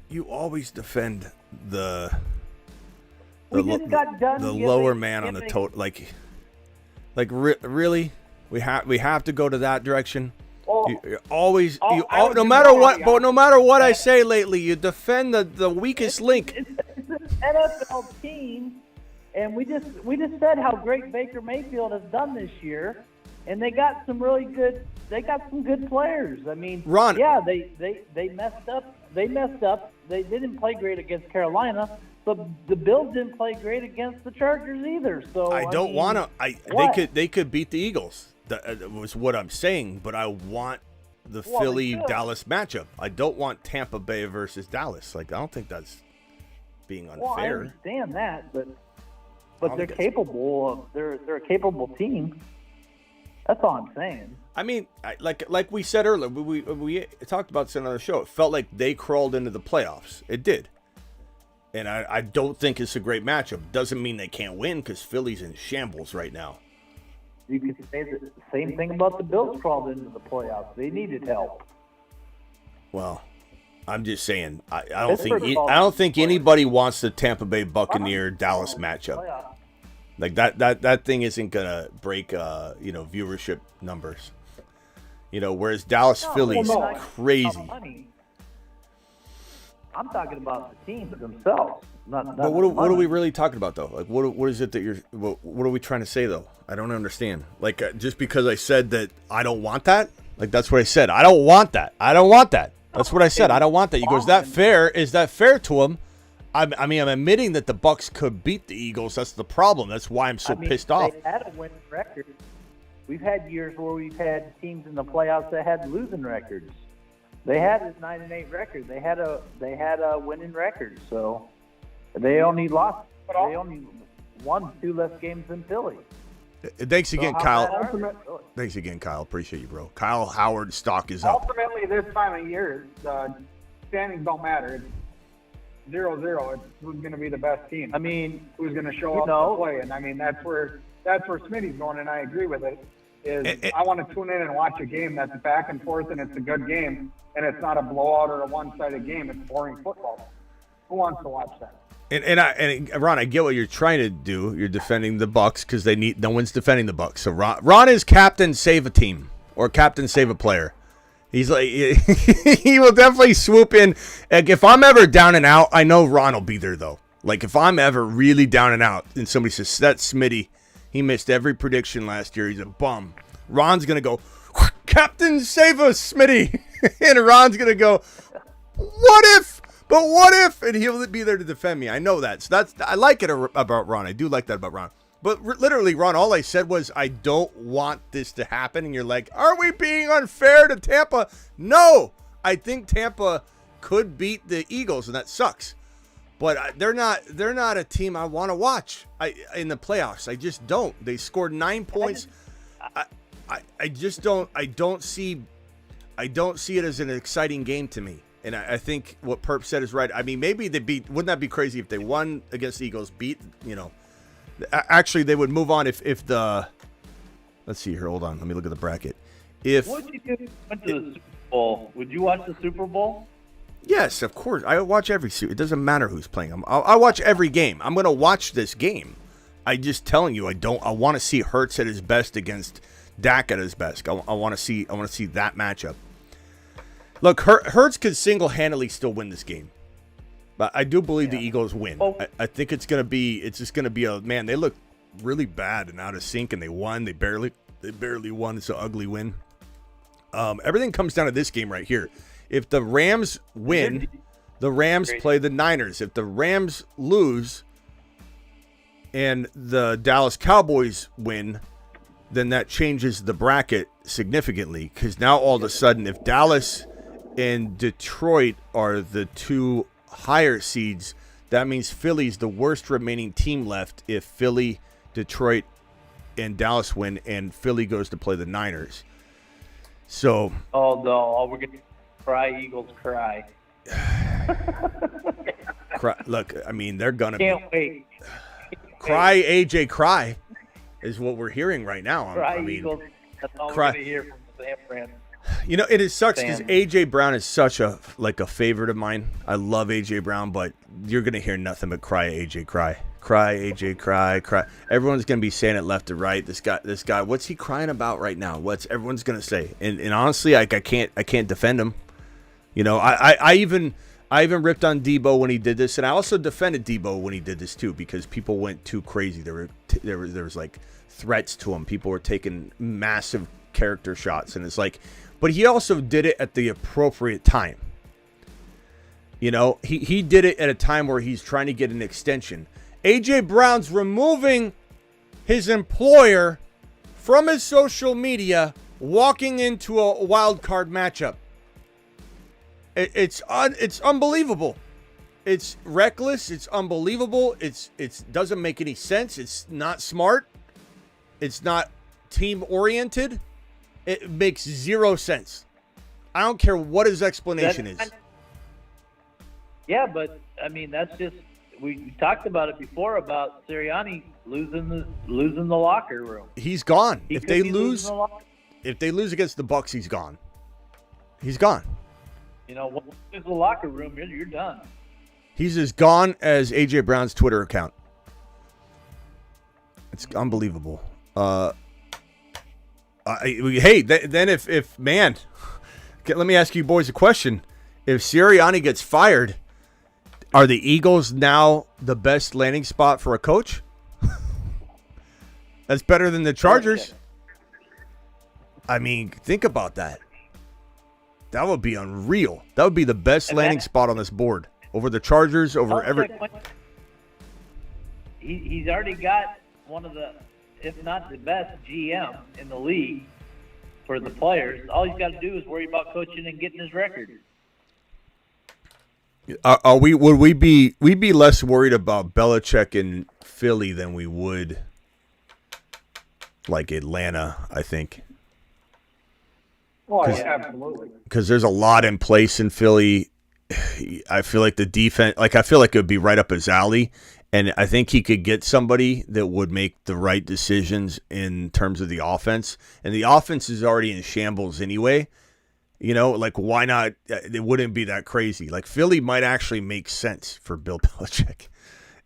You always defend the the lower man on the total. Really, we have to go to that direction. Well, no matter what I say lately, you defend the weakest link. It's an NFL team, and we just said how great Baker Mayfield has done this year, and they got some really good. They got some good players. I mean, Ron, yeah, they messed up. They messed up. They didn't play great against Carolina, but the Bills didn't play great against the Chargers either. So I don't want to. They could beat the Eagles. That was what I'm saying. But I want the Philly-Dallas matchup. I don't want Tampa Bay versus Dallas. I don't think that's being unfair. Well, I understand that, but they're capable. They're a capable team. That's all I'm saying. I mean, like we said earlier, we talked about this in another show. It felt like they crawled into the playoffs. It did. And I don't think it's a great matchup. Doesn't mean they can't win because Philly's in shambles right now. You could say the same thing about the Bills crawled into the playoffs. They needed help. Well, I'm just saying. I don't think anybody wants the Tampa Bay Buccaneer Dallas matchup. Like that thing isn't gonna break viewership numbers. Whereas Dallas Philly's crazy. I'm talking about the teams themselves. But what are we really talking about though? Like what is it that what are we trying to say though? I don't understand. Like just because I said that I don't want that, like that's what I said. I don't want that. That's what I said. I don't want that. He goes, that fair? Is that fair to him? I'm admitting that the Bucs could beat the Eagles. That's the problem. That's why I'm so pissed off. They had a winning record. We've had years where we've had teams in the playoffs that had losing records. They had a 9-8 record. They had a winning record. So they only lost. They only won 2 less games than Philly. Thanks again, Kyle. Appreciate you, bro. Kyle Howard stock is up. Ultimately, this time of year, the standings don't matter. It's 0-0. It's who's going to be the best team. I mean, who's going to show up to play? And I mean, that's where Smitty's going, and I agree with it. I want to tune in and watch a game that's back and forth, and it's a good game, and it's not a blowout or a one-sided game. It's boring football. Who wants to watch that? And Ron, I get what you're trying to do. You're defending the Bucs because no one's defending the Bucs. So Ron is captain save a team or captain save a player. He's like he will definitely swoop in. Like if I'm ever down and out, I know Ron will be there though. Like if I'm ever really down and out, and somebody says that's Smitty, he missed every prediction last year. He's a bum. Ron's gonna go, Captain save us, Smitty, and Ron's gonna go, what if? But what if? And he'll be there to defend me. I know that. So I like it about Ron. I do like that about Ron. But literally, Ron, all I said was I don't want this to happen. And you're like, are we being unfair to Tampa? No. I think Tampa could beat the Eagles, and that sucks. But they're not a team I want to watch in the playoffs. I just don't. They scored 9 points. I just don't. I don't see it as an exciting game to me. And I think what Perp said is right. I mean, maybe wouldn't that be crazy if they won against the Eagles, actually they would move on if let's see here. Hold on. Let me look at the bracket. What would you do if you went to the Super Bowl? Would you watch the Super Bowl? Yes, of course. I watch every suit. It doesn't matter who's playing. I watch every game. I'm going to watch this game. I just telling you, I want to see Hurts at his best against Dak at his best. I want to see that matchup. Look, Hurts could single-handedly still win this game, but I do believe the Eagles win. I think it's just gonna be a man. They look really bad and out of sync, and they won. They barely won. It's an ugly win. Everything comes down to this game right here. If the Rams win, the Rams play the Niners. If the Rams lose, and the Dallas Cowboys win, then that changes the bracket significantly. Because now all of a sudden, if Dallas and Detroit are the 2 higher seeds, that means Philly's the worst remaining team left if Philly, Detroit, and Dallas win, and Philly goes to play the Niners. So. Oh, no. We're going to cry, Eagles cry. Look, I mean, they're going to Can't wait. Cry, AJ, cry. is what we're hearing right now. Cry I mean, Eagles. That's all cry- we're going to hear from the San Fran. You know, it sucks because Fan. A.J. Brown is such a favorite of mine. I love A.J. Brown, but you're going to hear nothing but cry, A.J., cry. Cry, A.J., cry. Everyone's going to be saying it left to right. This guy, what's he crying about right now? What's everyone's going to say? And honestly, I can't defend him. You know, I even ripped on Debo when he did this, and I also defended Debo when he did this too, because people went too crazy. There was like threats to him. People were taking massive character shots, and it's like, but he also did it at the appropriate time. You know, he did it at a time where he's trying to get an extension. A.J. Brown's removing his employer from his social media, walking into a wild card matchup. It's unbelievable. It's reckless. It's unbelievable. It doesn't make any sense. It's not smart. It's not team oriented. It makes zero sense. I don't care what his explanation is. Yeah, but I mean that's just we talked about it before about Sirianni losing the locker room. He's gone. If they lose against the Bucs, he's gone. He's gone. You know, once there's the locker room, you're done. He's as gone as A.J. Brown's Twitter account. It's unbelievable. Hey, then if man, let me ask you boys a question. If Sirianni gets fired, are the Eagles now the best landing spot for a coach? That's better than the Chargers. I mean, think about that. That would be unreal. That would be the best landing spot on this board. Over the Chargers, over every... He's already got one of the, if not the best GM in the league for the players. All he's got to do is worry about coaching and getting his record. Would we be less worried about Belichick in Philly than we would like Atlanta, I think. Oh, yeah, absolutely. Because there's a lot in place in Philly. I feel like the defense, I feel like it would be right up his alley. And I think he could get somebody that would make the right decisions in terms of the offense. And the offense is already in shambles anyway. You know, why not? It wouldn't be that crazy. Philly might actually make sense for Bill Belichick.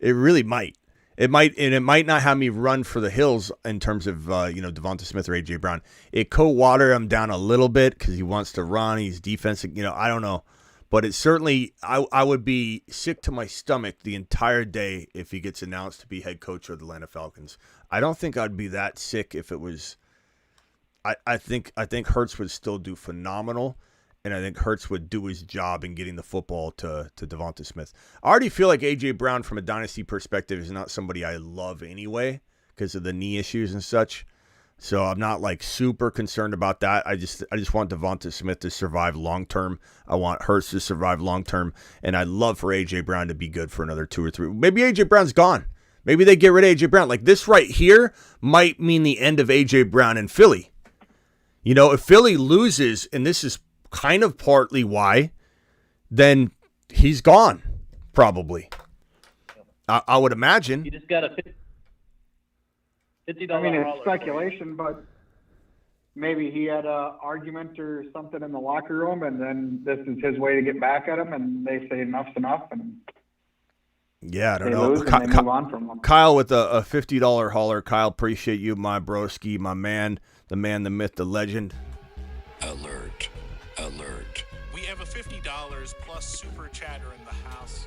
It really might. It might not have me run for the hills in terms of, Devonta Smith or A.J. Brown. It could water him down a little bit because he wants to run. He's defensive. I don't know. But it certainly, I would be sick to my stomach the entire day if he gets announced to be head coach of the Atlanta Falcons. I don't think I'd be that sick if it was. I think Hurts would still do phenomenal, and I think Hurts would do his job in getting the football to Devonta Smith. I already feel like A.J. Brown, from a dynasty perspective, is not somebody I love anyway because of the knee issues and such. So I'm not super concerned about that. I just want Devonta Smith to survive long term. I want Hurts to survive long term, and I'd love for A.J. Brown to be good for another 2 or 3. Maybe A.J. Brown's gone. Maybe they get rid of A.J. Brown. This right here might mean the end of A.J. Brown in Philly. If Philly loses, and this is kind of partly why, then he's gone, probably. I would imagine. You just got a $50. I mean, it's speculation, but maybe he had an argument or something in the locker room, and then this is his way to get back at him, and they say enough's enough, and yeah, I don't they know. lose and they move on from him. Kyle with a $50 hauler. Kyle, appreciate you, my broski, my man, the myth, the legend. Alert. We have a $50 plus super chatter in the house.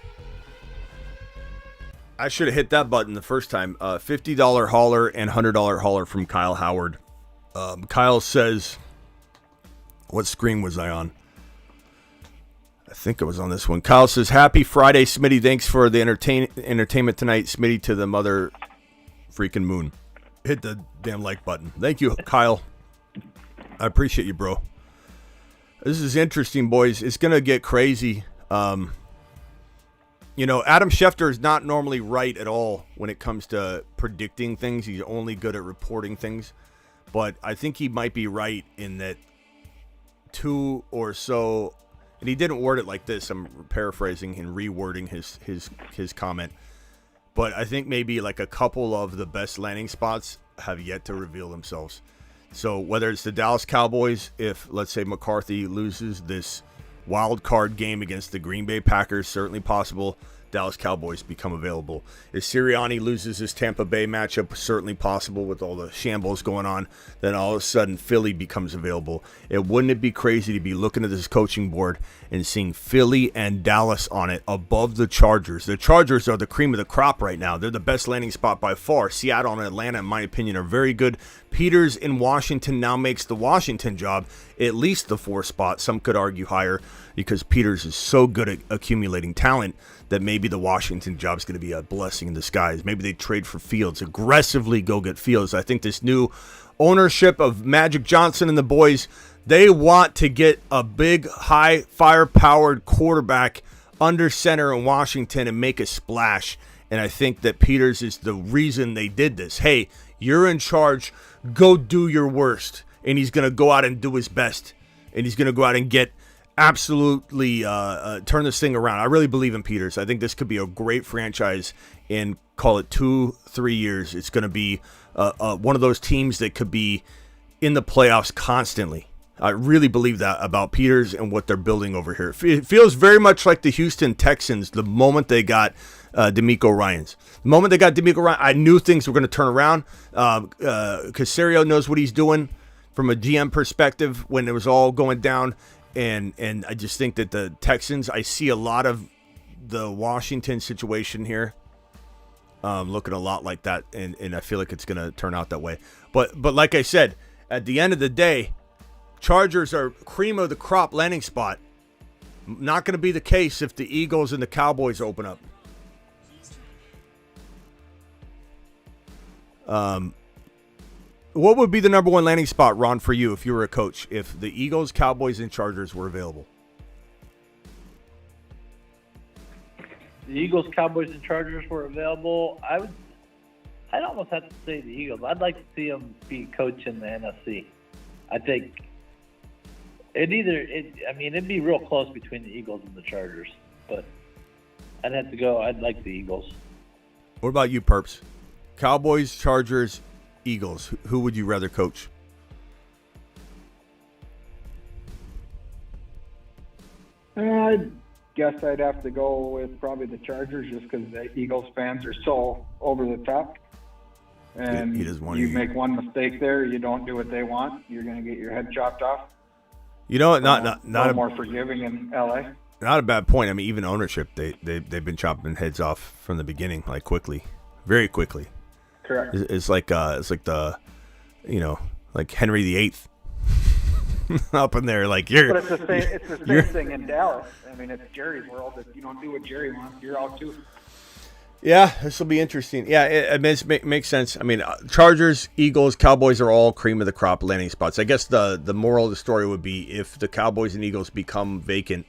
I should have hit that button the first time. $50 hauler and $100 hauler from Kyle Howard. Kyle says, what screen was I on? I think it was on this one. Kyle says, happy Friday, Smitty. Thanks for the entertainment tonight. Smitty to the mother freaking moon. Hit the damn like button. Thank you, Kyle. I appreciate you, bro. This is interesting, boys. It's going to get crazy. Adam Schefter is not normally right at all when it comes to predicting things. He's only good at reporting things. But I think he might be right in that 2 or so, and he didn't word it like this. I'm paraphrasing and rewording his comment. But I think maybe a couple of the best landing spots have yet to reveal themselves. So whether it's the Dallas Cowboys, if, let's say, McCarthy loses this wild card game against the Green Bay Packers, certainly possible. Dallas Cowboys become available. If Sirianni loses his Tampa Bay matchup, certainly possible with all the shambles going on, then all of a sudden Philly becomes available. Wouldn't it be crazy to be looking at this coaching board and seeing Philly and Dallas on it above the Chargers? The Chargers are the cream of the crop right now. They're the best landing spot by far. Seattle and Atlanta, in my opinion, are very good. Peters in Washington now makes the Washington job at least the 4 spot. Some could argue higher because Peters is so good at accumulating talent that maybe the Washington job is going to be a blessing in disguise. Maybe they trade for Fields, aggressively go get Fields. I think this new ownership of Magic Johnson and the boys, they want to get a big, high, fire-powered quarterback under center in Washington and make a splash. And I think that Peters is the reason they did this. Hey, you're in charge. Go do your worst. And he's going to go out and do his best. And he's going to go out and get absolutely turn this thing around. I really believe in Peters. I think this could be a great franchise in, call it 2-3 years. It's going to be one of those teams that could be in the playoffs constantly. I really believe that about Peters and what they're building over here. It feels very much like the Houston Texans the moment they got DeMeco Ryans. The moment they got DeMeco Ryan, I knew things were going to turn around. Casario knows what he's doing from a GM perspective when it was all going down. And I just think that the Texans, I see a lot of the Washington situation here looking a lot like that, and I feel like it's going to turn out that way. But like I said, at the end of the day, Chargers are cream of the crop landing spot. Not going to be the case if the Eagles and the Cowboys open up. What would be the number one landing spot, Ron, for you if you were a coach, if the Eagles, Cowboys, and Chargers were available? The Eagles, Cowboys, and Chargers were available. I'd almost have to say the Eagles. I'd like to see them be coach in the NFC. I think it'd be real close between the Eagles and the Chargers, but I'd like the Eagles. What about you, Perps? Cowboys, Chargers, Eagles. Who would you rather coach? I guess I'd have to go with probably the Chargers just because the Eagles fans are so over the top. And you make one mistake there, you don't do what they want, you're going to get your head chopped off. You know, not more forgiving in LA. Not a bad point. I mean, even ownership, they've been chopping heads off from the beginning, like quickly, very quickly. Correct. It's like the, like Henry VIII up in there, like you're. But it's the same thing in Dallas. I mean, it's Jerry's world. If you don't do what Jerry wants, you're out too. Yeah, this will be interesting. Yeah, it makes sense. I mean, Chargers, Eagles, Cowboys are all cream of the crop landing spots. I guess the moral of the story would be if the Cowboys and Eagles become vacant,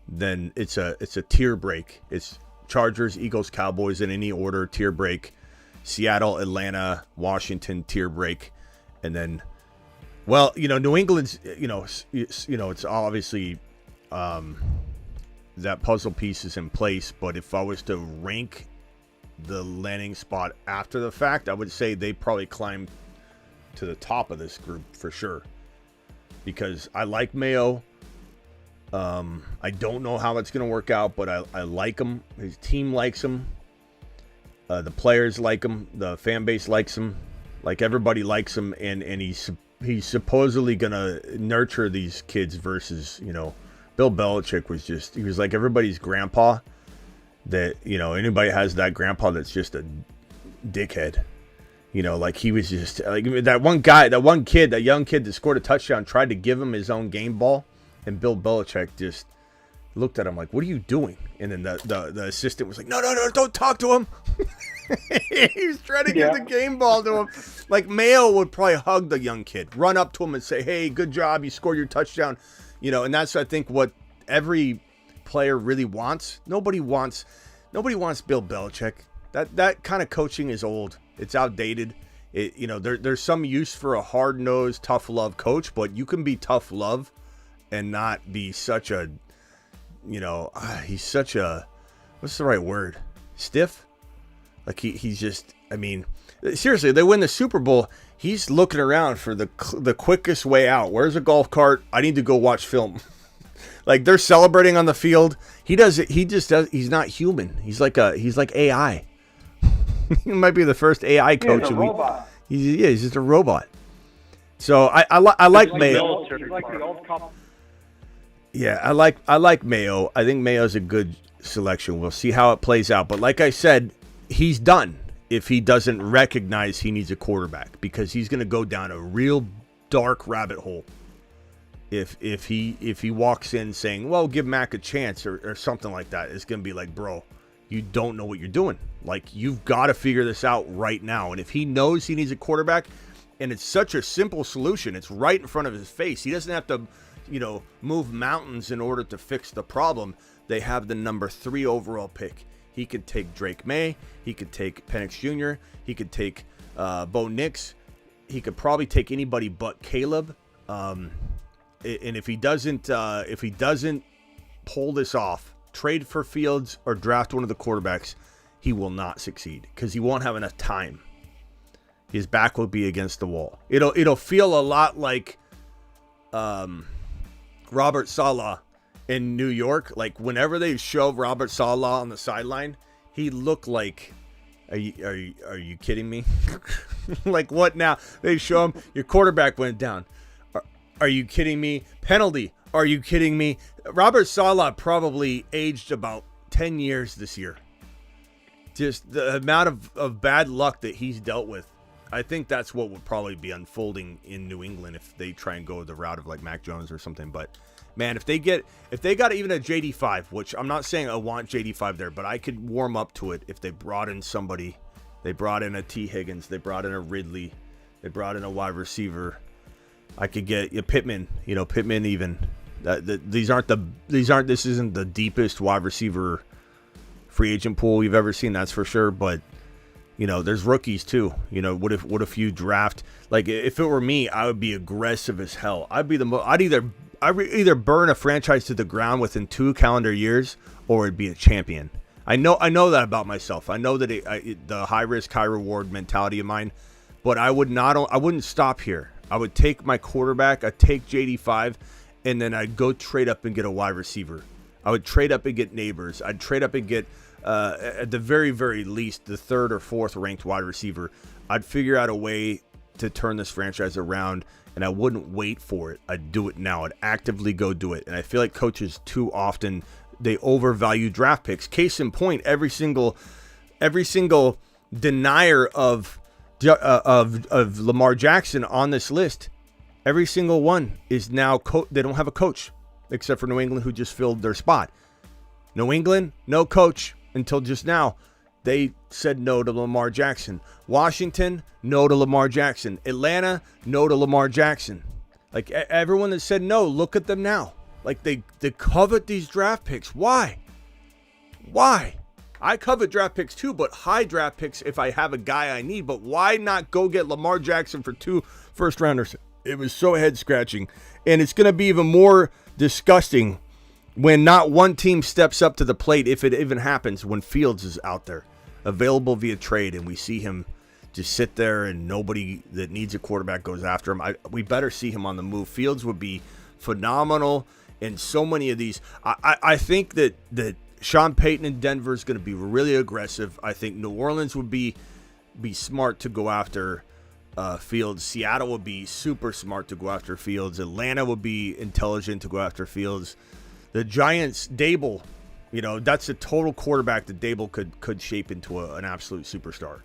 then it's a tier break. It's Chargers, Eagles, Cowboys in any order, tier break. Seattle, Atlanta, Washington, tier break, and then, well, New England's, it's obviously that puzzle piece is in place. But if I was to rank the landing spot after the fact, I would say they probably climb to the top of this group for sure, because I like Mayo. I don't know how it's going to work out, but I like him. His team likes him. The players like him. The fan base likes him. Like, everybody likes him, and he's supposedly going to nurture these kids versus, Bill Belichick he was like everybody's grandpa. That, anybody has that grandpa that's just a dickhead. Like he was just like that young kid that scored a touchdown, tried to give him his own game ball, and Bill Belichick just looked at him like, "What are you doing?" And then the assistant was like, "No, don't talk to him." He was trying to give the game ball to him. Like, Mayo would probably hug the young kid, run up to him and say, "Hey, good job, you scored your touchdown." And that's, I think, what every player really wants. Nobody wants Bill Belichick. That kind of coaching is old. It's outdated. There's some use for a hard-nosed, tough love coach, but you can be tough love and not be such a, he's such a, what's the right word? Stiff? Like he's just, I mean, seriously, they win the Super Bowl. He's looking around for the quickest way out. Where's a golf cart? I need to go watch film. Like they're celebrating on the field. He does it. He just does. He's not human. He's like AI. He might be the first AI coach. He's a robot. He's just a robot. So I like Mayo. He's like the old couple. Yeah, I like Mayo. I think Mayo's a good selection. We'll see how it plays out. But like I said, he's done if he doesn't recognize he needs a quarterback, because he's going to go down a real dark rabbit hole if he walks in saying, well, give Mac a chance or something like that. It's going to be like, bro, you don't know what you're doing. Like, you've got to figure this out right now. And if he knows he needs a quarterback, and it's such a simple solution, it's right in front of his face. He doesn't have to, move mountains in order to fix the problem. They have the number 3 overall pick. He could take Drake May. He could take Penix Jr. He could take Bo Nix. He could probably take anybody but Caleb. And if he doesn't pull this off, trade for Fields or draft one of the quarterbacks, he will not succeed because he won't have enough time. His back will be against the wall. It'll feel a lot like Robert Saleh in New York. Like whenever they show Robert Saleh on the sideline, he looked like, are you kidding me? Like what now? They show him, your quarterback went down. Are you kidding me? Penalty. Are you kidding me? Robert Saleh probably aged about 10 years this year. Just the amount of bad luck that he's dealt with. I think that's what would probably be unfolding in New England if they try and go the route of like Mac Jones or something. But man, if they got even a JD5, which I'm not saying I want JD5 there, but I could warm up to it if they brought in somebody. They brought in a T. Higgins. They brought in a Ridley. They brought in a wide receiver. I could get Pittman. Pittman even. This isn't the deepest wide receiver free agent pool you've ever seen. That's for sure. But there's rookies too. What if you draft, like, if it were me, I would be aggressive as hell. I'd either burn a franchise to the ground within 2 calendar years, or it'd be a champion. I know that about myself. I know that the high risk, high reward mentality of mine, but I wouldn't stop here. I would take my quarterback. I'd take JD5, and then I'd go trade up and get a wide receiver. I would trade up and get Neighbors. I'd trade up and get, at the very, very least, the 3rd or 4th ranked wide receiver. I'd figure out a way to turn this franchise around, and I wouldn't wait for it. I'd do it now. I'd actively go do it. And I feel like coaches too often, they overvalue draft picks. Case in point, every single denier of Lamar Jackson on this list, every single one is now they don't have a coach, except for New England, who just filled their spot. New England, no coach until just now. They said no to Lamar Jackson. Washington, no to Lamar Jackson. Atlanta, no to Lamar Jackson. Like everyone that said no, look at them now. Like they covet these draft picks. Why? I covet draft picks too, but high draft picks if I have a guy I need. But why not go get Lamar Jackson for 2 first rounders? It was so head scratching. And it's going to be even more disgusting when not one team steps up to the plate, if it even happens, when Fields is out there, available via trade, and we see him just sit there and nobody that needs a quarterback goes after him. We better see him on the move. Fields would be phenomenal in so many of these. I think that Sean Payton in Denver is going to be really aggressive. I think New Orleans would be smart to go after Fields. Seattle would be super smart to go after Fields. Atlanta would be intelligent to go after Fields. The Giants, Dable, that's a total quarterback that Dable could shape into an absolute superstar.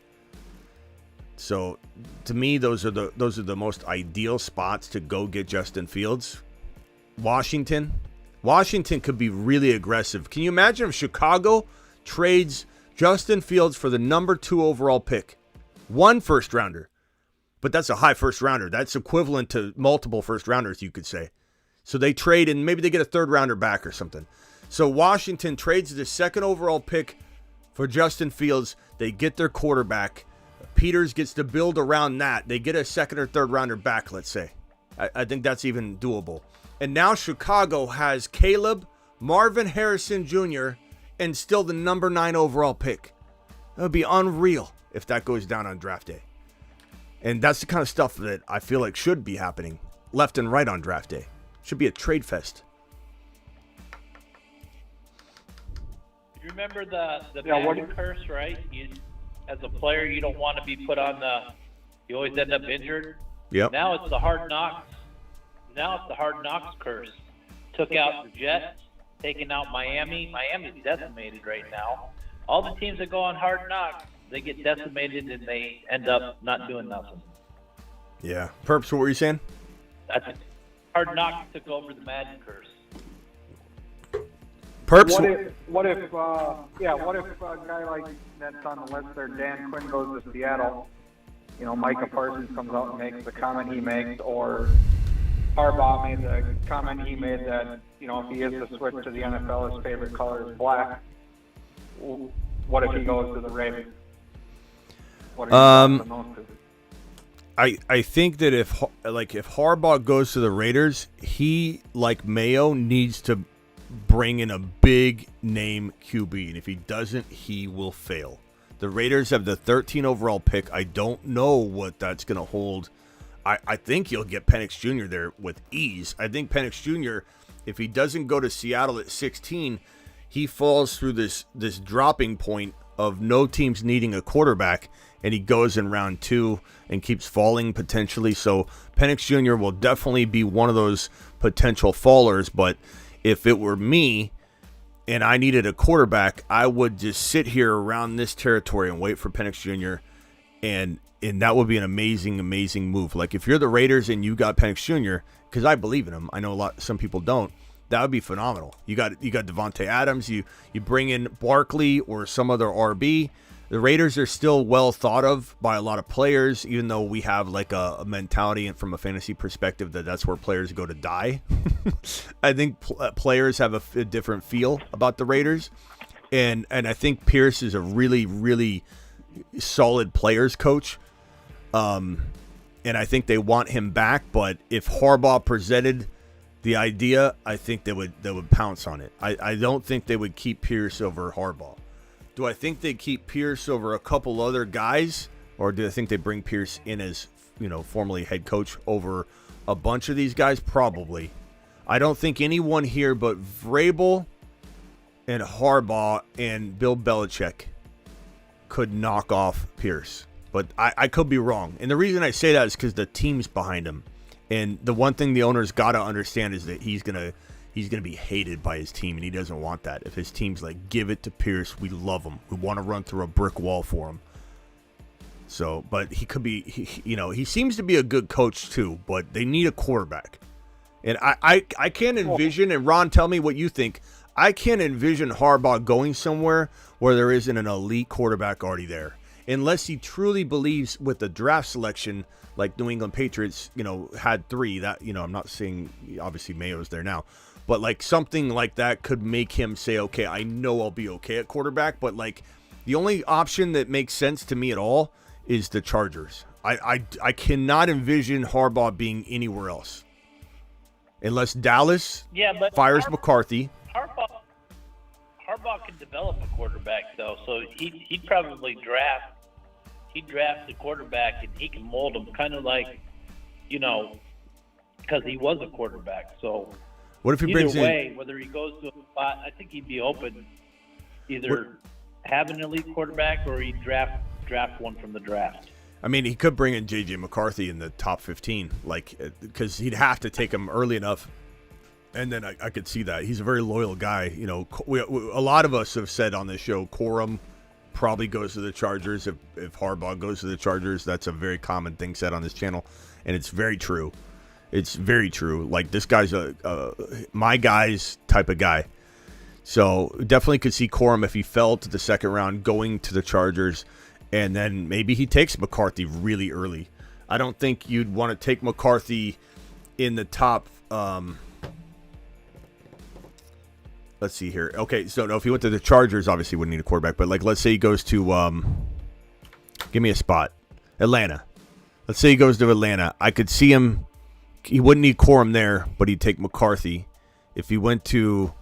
So, to me, those are the most ideal spots to go get Justin Fields. Washington could be really aggressive. Can you imagine if Chicago trades Justin Fields for the number 2 overall pick? 1 first rounder. But that's a high first rounder. That's equivalent to multiple first rounders, you could say. So they trade and maybe they get a 3rd rounder back or something. So Washington trades the 2nd overall pick for Justin Fields. They get their quarterback. Peters gets to build around that. They get a 2nd or 3rd rounder back, let's say. I think that's even doable. And now Chicago has Caleb, Marvin Harrison Jr., and still the number 9 overall pick. That would be unreal. if that goes down on draft day. And that's the kind of stuff that I feel like should be happening left and right on draft day. Should be a trade fest. You remember the Madden curse, right? As a player, you don't want to be put on you always end up injured. Yep. Now it's the hard knocks. Now it's the hard knocks curse. Took out the Jets, taking out Miami. Miami's decimated right now. All the teams that go on hard knocks, they get decimated and they end up not doing nothing. Yeah. Perps, what were you saying? That's hard knocks took over the Madden curse. Perps. What if a guy like that's on the list there, Dan Quinn, goes to Seattle? You know, Micah Parsons comes out and makes the comment he makes, or Harbaugh made the comment he made that, you know, if he is to switch to the NFL, his favorite color is black. What if he goes to the Ravens? What are your thoughts on those two? I think that if Harbaugh goes to the Raiders, he, like Mayo, needs to bring in a big name QB, and if he doesn't, he will fail. The Raiders have the 13 overall pick. I don't know what that's going to hold. I think you'll get Penix Jr. there with ease. I think Penix Jr., if he doesn't go to Seattle at 16, he falls through this dropping point of no teams needing a quarterback, and he goes in round 2 and keeps falling potentially. So Penix Jr. will definitely be one of those potential fallers, but if it were me and I needed a quarterback, I would just sit here around this territory and wait for Penix Jr. And that would be an amazing, amazing move. Like if you're the Raiders and you got Penix Jr., because I believe in him, I know some people don't. That would be phenomenal. You got Devontae Adams. You bring in Barkley or some other RB. The Raiders are still well thought of by a lot of players, even though we have like a mentality and from a fantasy perspective that's where players go to die. I think players have a different feel about the Raiders, and I think Pierce is a really, really solid players coach. And I think they want him back. But if Harbaugh presented the idea, I think they would pounce on it. I don't think they would keep Pierce over Harbaugh. Do I think they keep Pierce over a couple other guys, or do I think they bring Pierce in as, formerly head coach over a bunch of these guys? Probably. I don't think anyone here but Vrabel and Harbaugh and Bill Belichick could knock off Pierce. But I could be wrong. And the reason I say that is because the team's behind him. And the one thing the owner's got to understand is that he's gonna be hated by his team, and he doesn't want that. If his team's like, give it to Pierce, we love him. We want to run through a brick wall for him. So, but he could be, he seems to be a good coach too, but they need a quarterback. And I can't envision, and Ron, tell me what you think. I can't envision Harbaugh going somewhere where there isn't an elite quarterback already there. Unless he truly believes with the draft selection, like New England Patriots, had 3. That, I'm not saying obviously Mayo's there now, but like something like that could make him say, okay, I know I'll be okay at quarterback. But like the only option that makes sense to me at all is the Chargers. I cannot envision Harbaugh being anywhere else unless Dallas fires McCarthy. Harbaugh can develop a quarterback though, so he'd probably draft a quarterback and he can mold him kind of like, because he was a quarterback. So what if he brings in? Whether he goes to a spot, I think he'd be open either have an elite quarterback or he'd draft one from the draft. I mean, he could bring in J.J. McCarthy in the top 15, because he'd have to take him early enough. And then I could see that. He's a very loyal guy. A lot of us have said on this show, Corum probably goes to the Chargers. If Harbaugh goes to the Chargers, that's a very common thing said on this channel. And it's very true. It's very true. Like, this guy's my guy's type of guy. So definitely could see Corum, if he fell to the second round, going to the Chargers. And then maybe he takes McCarthy really early. I don't think you'd want to take McCarthy in the top. Let's see here. Okay, so no, if he went to the Chargers, obviously wouldn't need a quarterback. But let's say he goes to, give me a spot, Atlanta. Let's say he goes to Atlanta. I could see him. He wouldn't need Corum there, but he'd take McCarthy. If he went to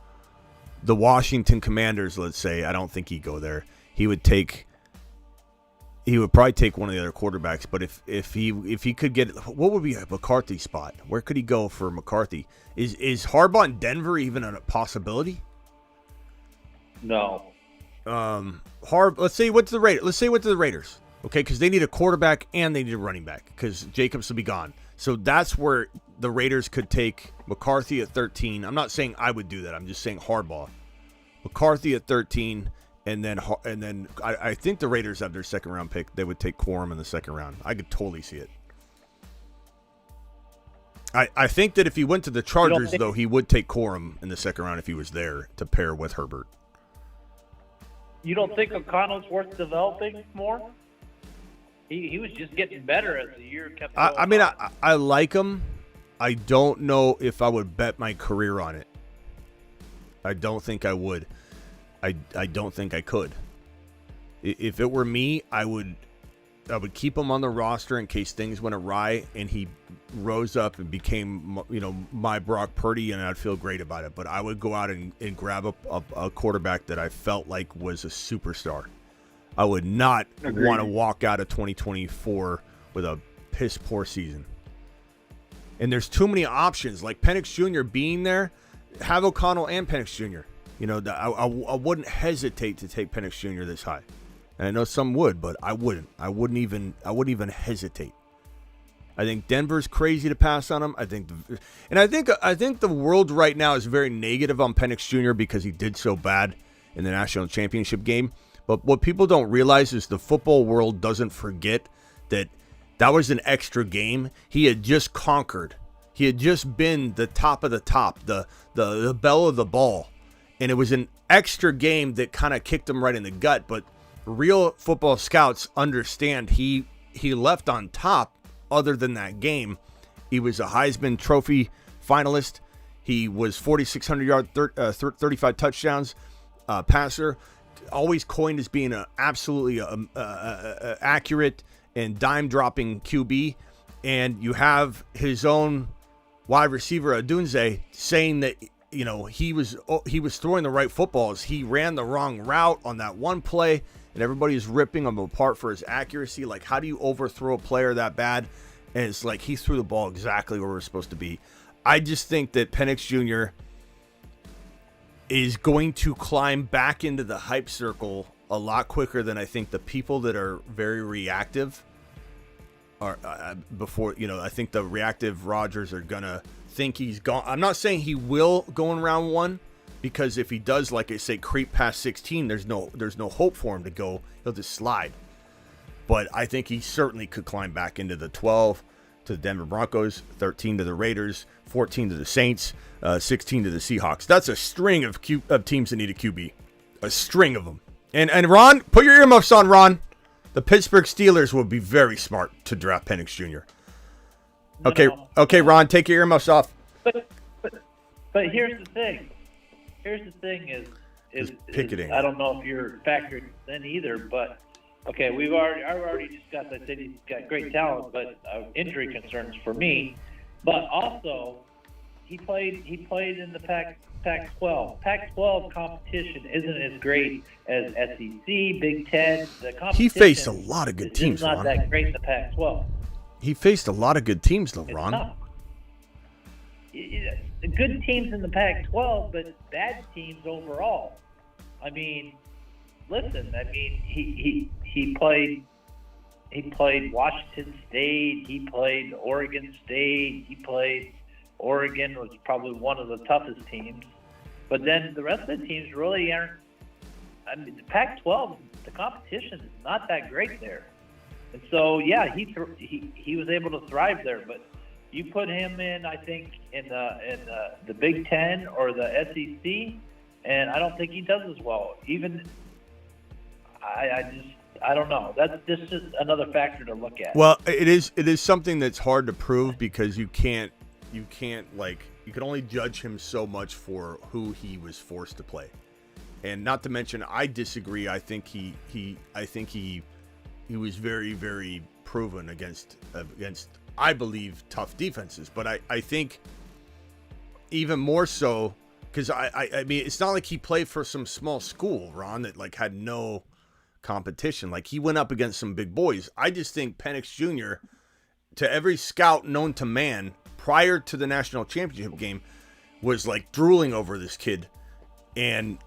the Washington Commanders, let's say, I don't think he'd go there. He would take He would probably take one of the other quarterbacks, but if he could get, what would be a McCarthy spot? Where could he go for McCarthy? Is Harbaugh in Denver even a possibility? No. Let's say he went to the Raiders. Let's say he went to the Raiders. Okay, because they need a quarterback and they need a running back because Jacobs will be gone. So that's where the Raiders could take McCarthy at 13. I'm not saying I would do that. I'm just saying Harbaugh. McCarthy at 13, and then I think the Raiders have their second round pick. They would take Corum in the second round. I could totally see it. I think that if he went to the Chargers, though, he would take Corum in the second round if he was there to pair with Herbert. You don't think O'Connell's worth developing more? He was just getting better as the year kept going. I mean, I like him. I don't know if I would bet my career on it. I don't think I would. I don't think I could. If it were me, I would keep him on the roster in case things went awry and he rose up and became, my Brock Purdy, and I'd feel great about it. But I would go out and grab a quarterback that I felt like was a superstar. I would not want to walk out of 2024 with a piss poor season. And there's too many options. Like Penix Jr. being there, have O'Connell and Penix Jr. I wouldn't hesitate to take Penix Jr. this high. And I know some would, but I wouldn't. I wouldn't even hesitate. I think Denver's crazy to pass on him. I think the world right now is very negative on Penix Jr. because he did so bad in the national championship game. But what people don't realize is the football world doesn't forget that was an extra game. He had just conquered. He had just been the top of the top, the belle of the ball. And it was an extra game that kind of kicked him right in the gut. But real football scouts understand he left on top other than that game. He was a Heisman Trophy finalist. He was 4,600 yard, 35 touchdowns passer. Always coined as being an absolutely accurate and dime-dropping QB. And you have his own wide receiver, Adunze, saying that he was throwing the right footballs. He ran the wrong route on that one play, and everybody's ripping him apart for his accuracy. Like, how do you overthrow a player that bad? And it's like he threw the ball exactly where we're supposed to be. I just think that Penix Jr. is going to climb back into the hype circle a lot quicker than I think the people that are very reactive are before. I think the reactive Rodgers are going to think he's gone. I'm not saying he will go in round one, because if he does, like I say, creep past 16, there's no hope for him to go. He'll just slide. But I think he certainly could climb back into the 12 to the Denver Broncos, 13 to the Raiders, 14 to the Saints, 16 to the Seahawks. That's a string of teams that need a QB. A string of them. And Ron, put your earmuffs on, Ron. The Pittsburgh Steelers would be very smart to draft Penix Jr. Okay, Ron, take your earmuffs off. But here's the thing. Is picketing. I don't know if you're factored in either, but okay, I've already discussed. I said he's got great talent, but injury concerns for me. But also, he played in the Pac-12. Pac-12 competition isn't as great as SEC, Big Ten. The competition he faced a lot of good teams. It's not Ron. that great in the Pac-12. He faced a lot of good teams, though, Ron. Good teams in the Pac-12, but bad teams overall. I mean, listen. I mean, he played Washington State. He played Oregon State. He played Oregon, was probably one of the toughest teams. But then the rest of the teams really aren't. I mean, the Pac-12, the competition is not that great there. And so, yeah, he was able to thrive there. But you put him in, I think, in the Big Ten or the SEC, and I don't think he does as well. Even I don't know. That's just another factor to look at. Well, it is something that's hard to prove because you can only judge him so much for who he was forced to play. And not to mention, I disagree. I think he was very, very proven against I believe tough defenses. But I think even more so because I mean it's not like he played for some small school, Ron, that like had no competition. Like, he went up against some big boys. I just think Penix Jr., to every scout known to man prior to the national championship game, was like drooling over this kid. And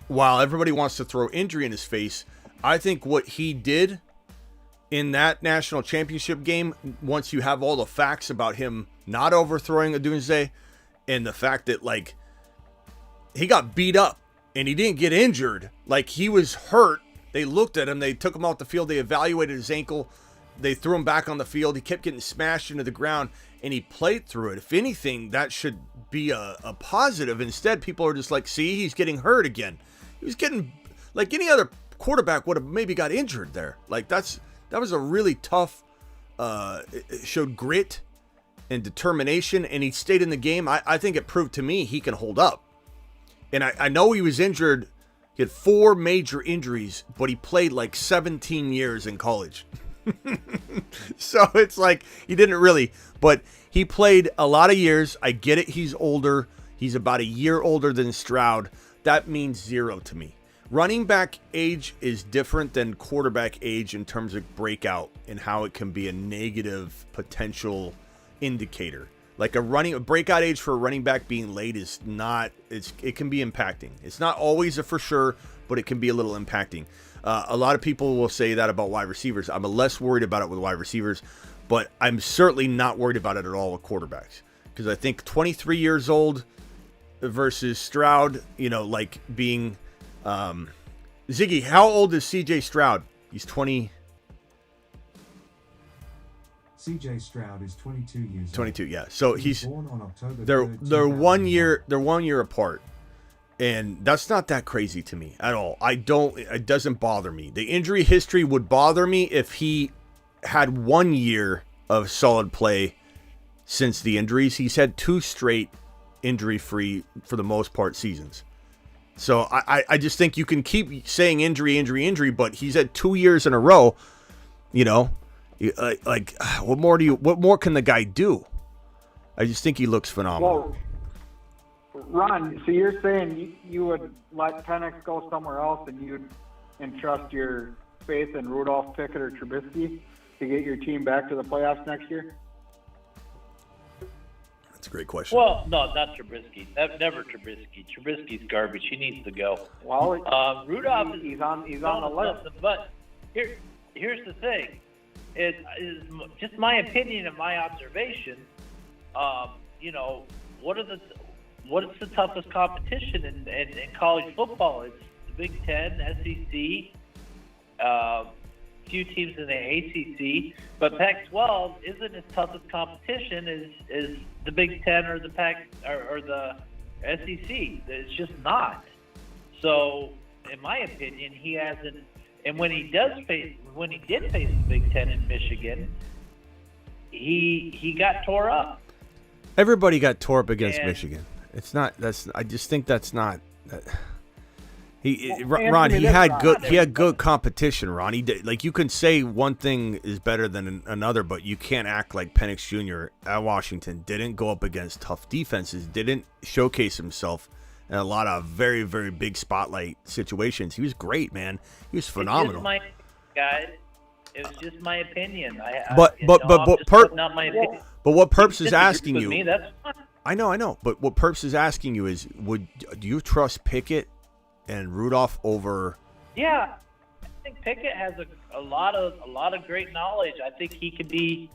while everybody wants to throw injury in his face, I think what he did in that national championship game, once you have all the facts about him not overthrowing Odunze, and the fact that, like, he got beat up and he didn't get injured, like, he was hurt. They looked at him, they took him off the field, they evaluated his ankle, they threw him back on the field, he kept getting smashed into the ground, and he played through it. If anything, that should be a positive. Instead, people are just like, see, he's getting hurt again. He was getting, like, any other quarterback would have maybe got injured there. Like, that was a really tough, it showed grit and determination, and he stayed in the game. I think it proved to me he can hold up. And I know he was injured. He had 4 major injuries, but he played like 17 years in college. So it's like he didn't really, but he played a lot of years. I get it. He's older. He's about a year older than Stroud. That means 0 to me. Running back age is different than quarterback age in terms of breakout and how it can be a negative potential indicator. Like a breakout age for a running back being late is not, it can be impacting. It's not always a for sure, but it can be a little impacting. A lot of people will say that about wide receivers. I'm less worried about it with wide receivers, but I'm certainly not worried about it at all with quarterbacks. Because I think 23 years old versus Stroud, like being... Ziggy, how old is CJ Stroud? He's 20... CJ Stroud is 22 years old. 22, yeah. So he's born on October they're 3rd, 1 year apart. And that's not that crazy to me at all. It doesn't bother me. The injury history would bother me if he had 1 year of solid play since the injuries. He's had 2 straight injury-free, for the most part, seasons. So I just think you can keep saying injury, but he's had 2 years in a row, like what more can the guy do? I just think he looks phenomenal. Well, Ron, so you're saying you would let Penix go somewhere else and you'd entrust your faith in Rudolph, Pickett, or Trubisky to get your team back to the playoffs next year? That's a great question. Well, no, not Trubisky. Never Trubisky. Trubisky's garbage. He needs to go. Well, Rudolph he's on the list. But here's the thing. It is just my opinion and my observation. What is the toughest competition in college football? It's the Big Ten, SEC, few teams in the ACC, but Pac-12 isn't as tough as competition as the Big Ten or the or the SEC. It's just not. So, in my opinion, he hasn't. And when he did face the Big Ten in Michigan, he got tore up. Everybody got tore up against Michigan. It's not. I just think that's not. Ron, he had good competition. Ron, you can say one thing is better than another, but you can't act like Penix Jr. at Washington didn't go up against tough defenses, didn't showcase himself in a lot of very, very big spotlight situations. He was great, man. He was phenomenal. It was just my opinion. But what Perps is asking you. I know. But what Perps is asking you is, do you trust Pickett and Rudolph over? Yeah, I think Pickett has a lot of great knowledge. I think he could be.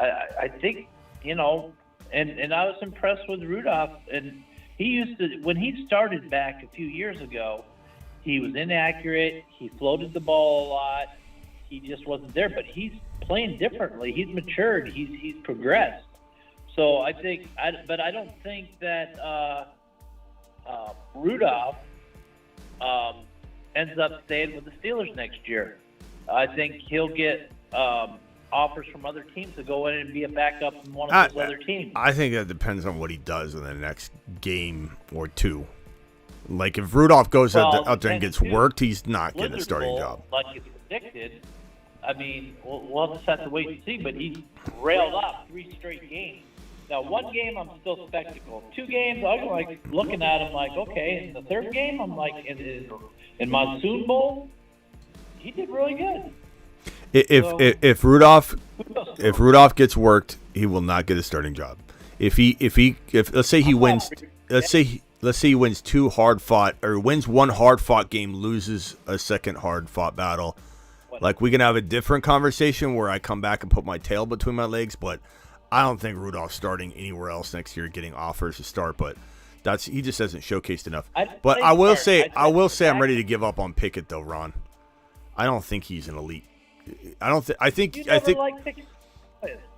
I think and I was impressed with Rudolph. And he used to, when he started back a few years ago, he was inaccurate. He floated the ball a lot. He just wasn't there. But he's playing differently. He's matured. He's progressed. So I think, but I don't think that Rudolph ends up staying with the Steelers next year. I think he'll get offers from other teams to go in and be a backup in one of those other teams. I think that depends on what he does in the next game or two. Like if Rudolph goes out there and gets worked, he's not getting a starting job. Like it's predicted. I mean, we'll just have to wait and see. But he railed off 3 straight games. Now, 1 game, I'm still skeptical. 2 games, I'm like looking at him like, okay. In the 3rd game, I'm like, in Monsoon Bowl, he did really good. If Rudolph gets worked, he will not get a starting job. If let's say he wins, let's say he wins two hard fought or wins one hard fought game, loses a second hard fought battle, like we can have a different conversation where I come back and put my tail between my legs. But I don't think Rudolph's starting anywhere else next year, getting offers to start. But he just hasn't showcased enough. But I will say I'm ready to give up on Pickett though, Ron. I don't think he's an elite. I think.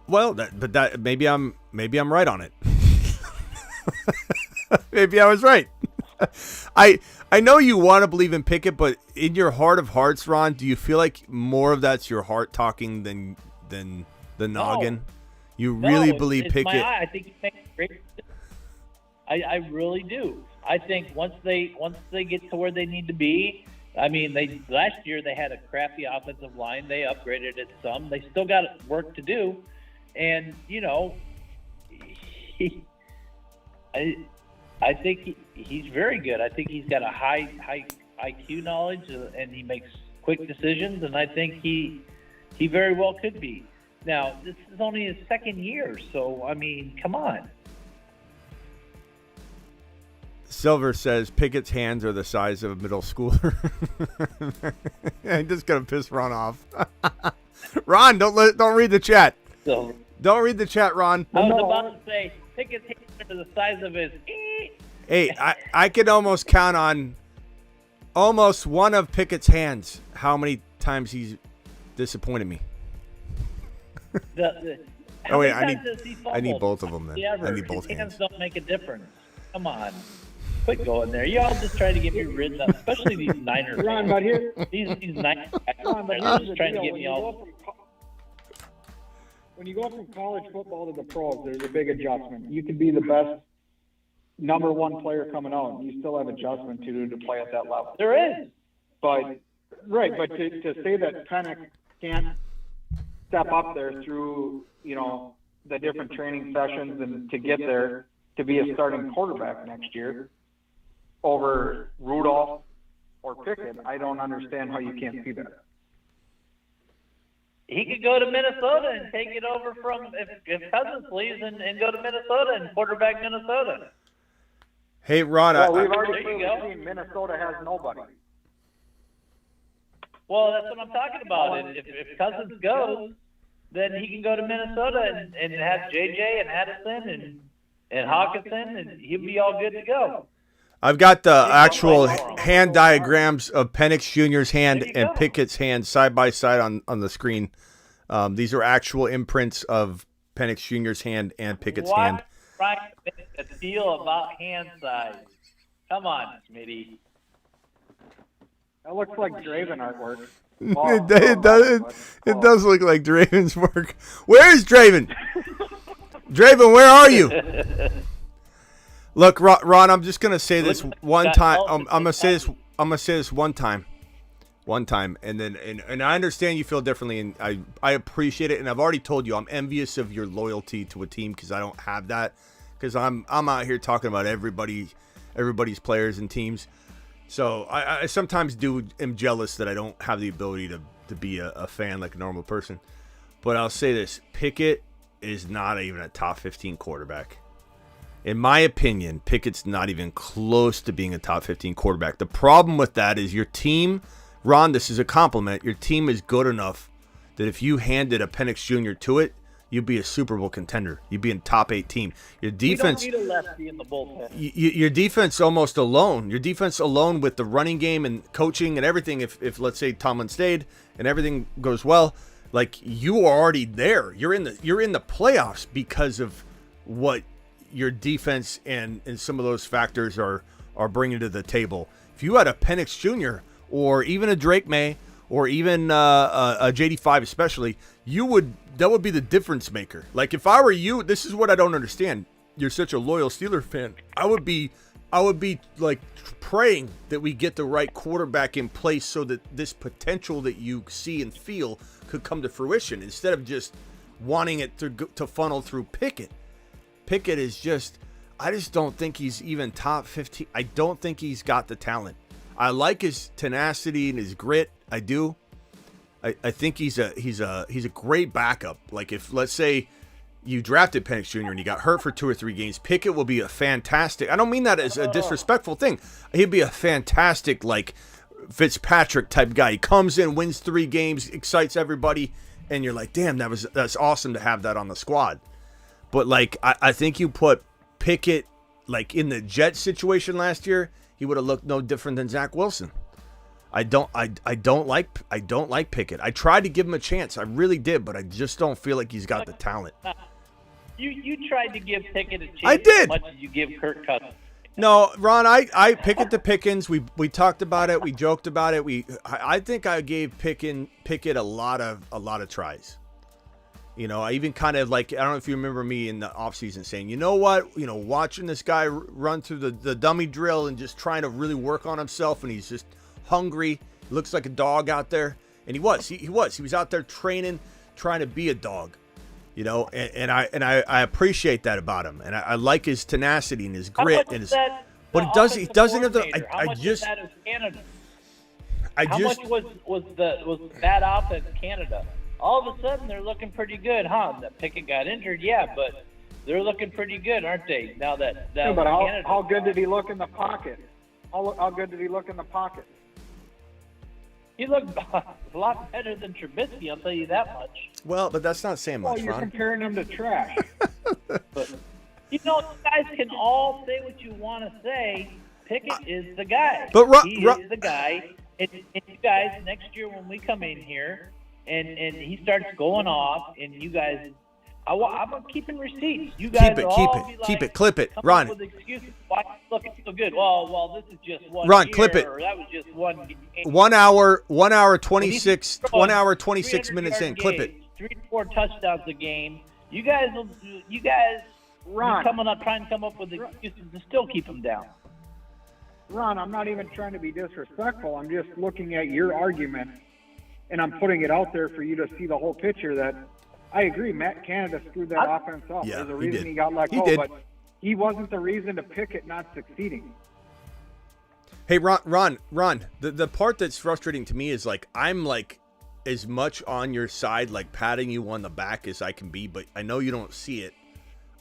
Well, maybe I'm right on it. Maybe I was right. I know you want to believe in Pickett, but in your heart of hearts, Ron, do you feel like more of that's your heart talking than the noggin? You really believe it's Pickett? I think he makes great. I really do. I think once they get to where they need to be. I mean, last year they had a crappy offensive line. They upgraded it some. They still got work to do, and I think he's very good. I think he's got a high IQ knowledge, and he makes quick decisions. And I think he very well could be. Now, this is only his second year, so I mean, come on. Silver says Pickett's hands are the size of a middle schooler. I'm just gonna piss Ron off. Ron, don't read the chat. Silver. Don't read the chat, Ron. I was about to say Pickett's hands are the size of his. Hey, I could almost count on almost one of Pickett's hands how many times he's disappointed me. Oh wait, I need both of them then. I need both his hands. Don't make a difference. Come on. Quit going there. Y'all just trying to get me ridden up, especially these Niners. Ron, but here, these Niners. Ron, but They're here's just the trying to deal. get me all. When you go from college football to the pros, there's a big adjustment. You could be the best number one player coming out, and you still have adjustment to do to play at that level. There is. But to say that Penix can't step up there through the different training sessions and to get there to be a starting quarterback next year over Rudolph or Pickett, I don't understand how you can't see that. He could go to Minnesota and take it over from if Cousins leaves and go to Minnesota and quarterback Minnesota. Hey, Ron. We've already seen Minnesota has nobody. Well, that's what I'm talking about. If Cousins goes, then he can go to Minnesota and have JJ and Addison and Hawkinson, and he'll be all good to go. I've got the actual hand diagrams of Penix Jr.'s hand and Pickett's hand side by side on the screen. These are actual imprints of Penix Jr.'s hand and Pickett's hand. Right, a deal about hand size. Come on, Smitty. That looks like Draven artwork. It does look like Draven's work. Where is Draven? Draven, where are you? Look, Ron, I'm just gonna say this one time. I'm gonna say this one time, and then and I understand you feel differently, and I appreciate it, and I've already told you I'm envious of your loyalty to a team because I don't have that, because I'm out here talking about everybody's players and teams. So I sometimes am jealous that I don't have the ability to be a fan like a normal person. But I'll say this: Pickett is not even a top 15 quarterback. In my opinion, Pickett's not even close to being a top 15 quarterback. The problem with that is your team, Ron, this is a compliment. Your team is good enough that if you handed a Penix Jr. to it, you'd be a Super Bowl contender. You'd be in top 8 team. Your defense, we don't need a lefty in the bullpen. Your defense almost alone. Your defense alone with the running game and coaching and everything. If let's say Tomlin stayed and everything goes well, like you are already there. You're in the playoffs because of what your defense and some of those factors are bringing to the table. If you had a Penix Jr. or even a Drake May or even a JD5 especially, that would be the difference maker. Like if I were you, this is what I don't understand. You're such a loyal Steelers fan. I would be like praying that we get the right quarterback in place so that this potential that you see and feel could come to fruition instead of just wanting it to funnel through Pickett. Pickett is I just don't think he's even top 15. I don't think he's got the talent. I like his tenacity and his grit. I do. I think he's a great backup. Like if let's say you drafted Penix Jr. and he got hurt for 2 or 3 games, Pickett will be a fantastic. I don't mean that as a disrespectful thing. He'd be a fantastic like Fitzpatrick type guy. He comes in, wins 3 games, excites everybody, and you're like, damn, that's awesome to have that on the squad. But like I think you put Pickett like in the Jets situation last year, he would have looked no different than Zach Wilson. I don't like Pickett. I tried to give him a chance. I really did, but I just don't feel like he's got the talent. You tried to give Pickett a chance. I did. As much as you give Kirk Cousins. No, Ron, I Pickett to Pickens. We talked about it. We joked about it. I think I gave Pickett a lot of tries. You know, I even kind of like, I don't know if you remember me in the offseason saying, you know what, watching this guy run through the dummy drill and just trying to really work on himself, and he's just hungry, looks like a dog out there, and he was out there training, trying to be a dog, and I appreciate that about him, and I like his tenacity and his grit and his. But he doesn't have the. How much of that is Canada? How much was that offense Canada? All of a sudden, they're looking pretty good, huh? That Pickett got injured, yeah, but they're looking pretty good, aren't they? Now that yeah, but how good did he look in the pocket? How good did he look in the pocket? He looked a lot better than Trubisky, I'll tell you that much. Well, but that's not saying much, Well, you're Ron. comparing him to trash. But, you guys can all say what you want to say. Pickett is the guy. But he is the guy. And you guys, next year when we come in here and he starts going off, and you guys, I'm keeping receipts. You guys Keep it, clip it, Ron. With excuses. Why look so good? Well, this is just one. Ron, year, clip it. Or that was just one game. 1 hour 26 minutes in. Clip it. 3 to 4 touchdowns a game. You guys, Ron, trying to come up with excuses to still keep them down. Ron, I'm not even trying to be disrespectful. I'm just looking at your argument, and I'm putting it out there for you to see the whole picture. That I agree, Matt Canada screwed that offense up. Yeah, There's a he reason did. he got let He go, did. but he wasn't the reason to Pickett not succeeding. Hey, Ron, the part that's frustrating to me is like I'm like as much on your side, like patting you on the back as I can be, but I know you don't see it.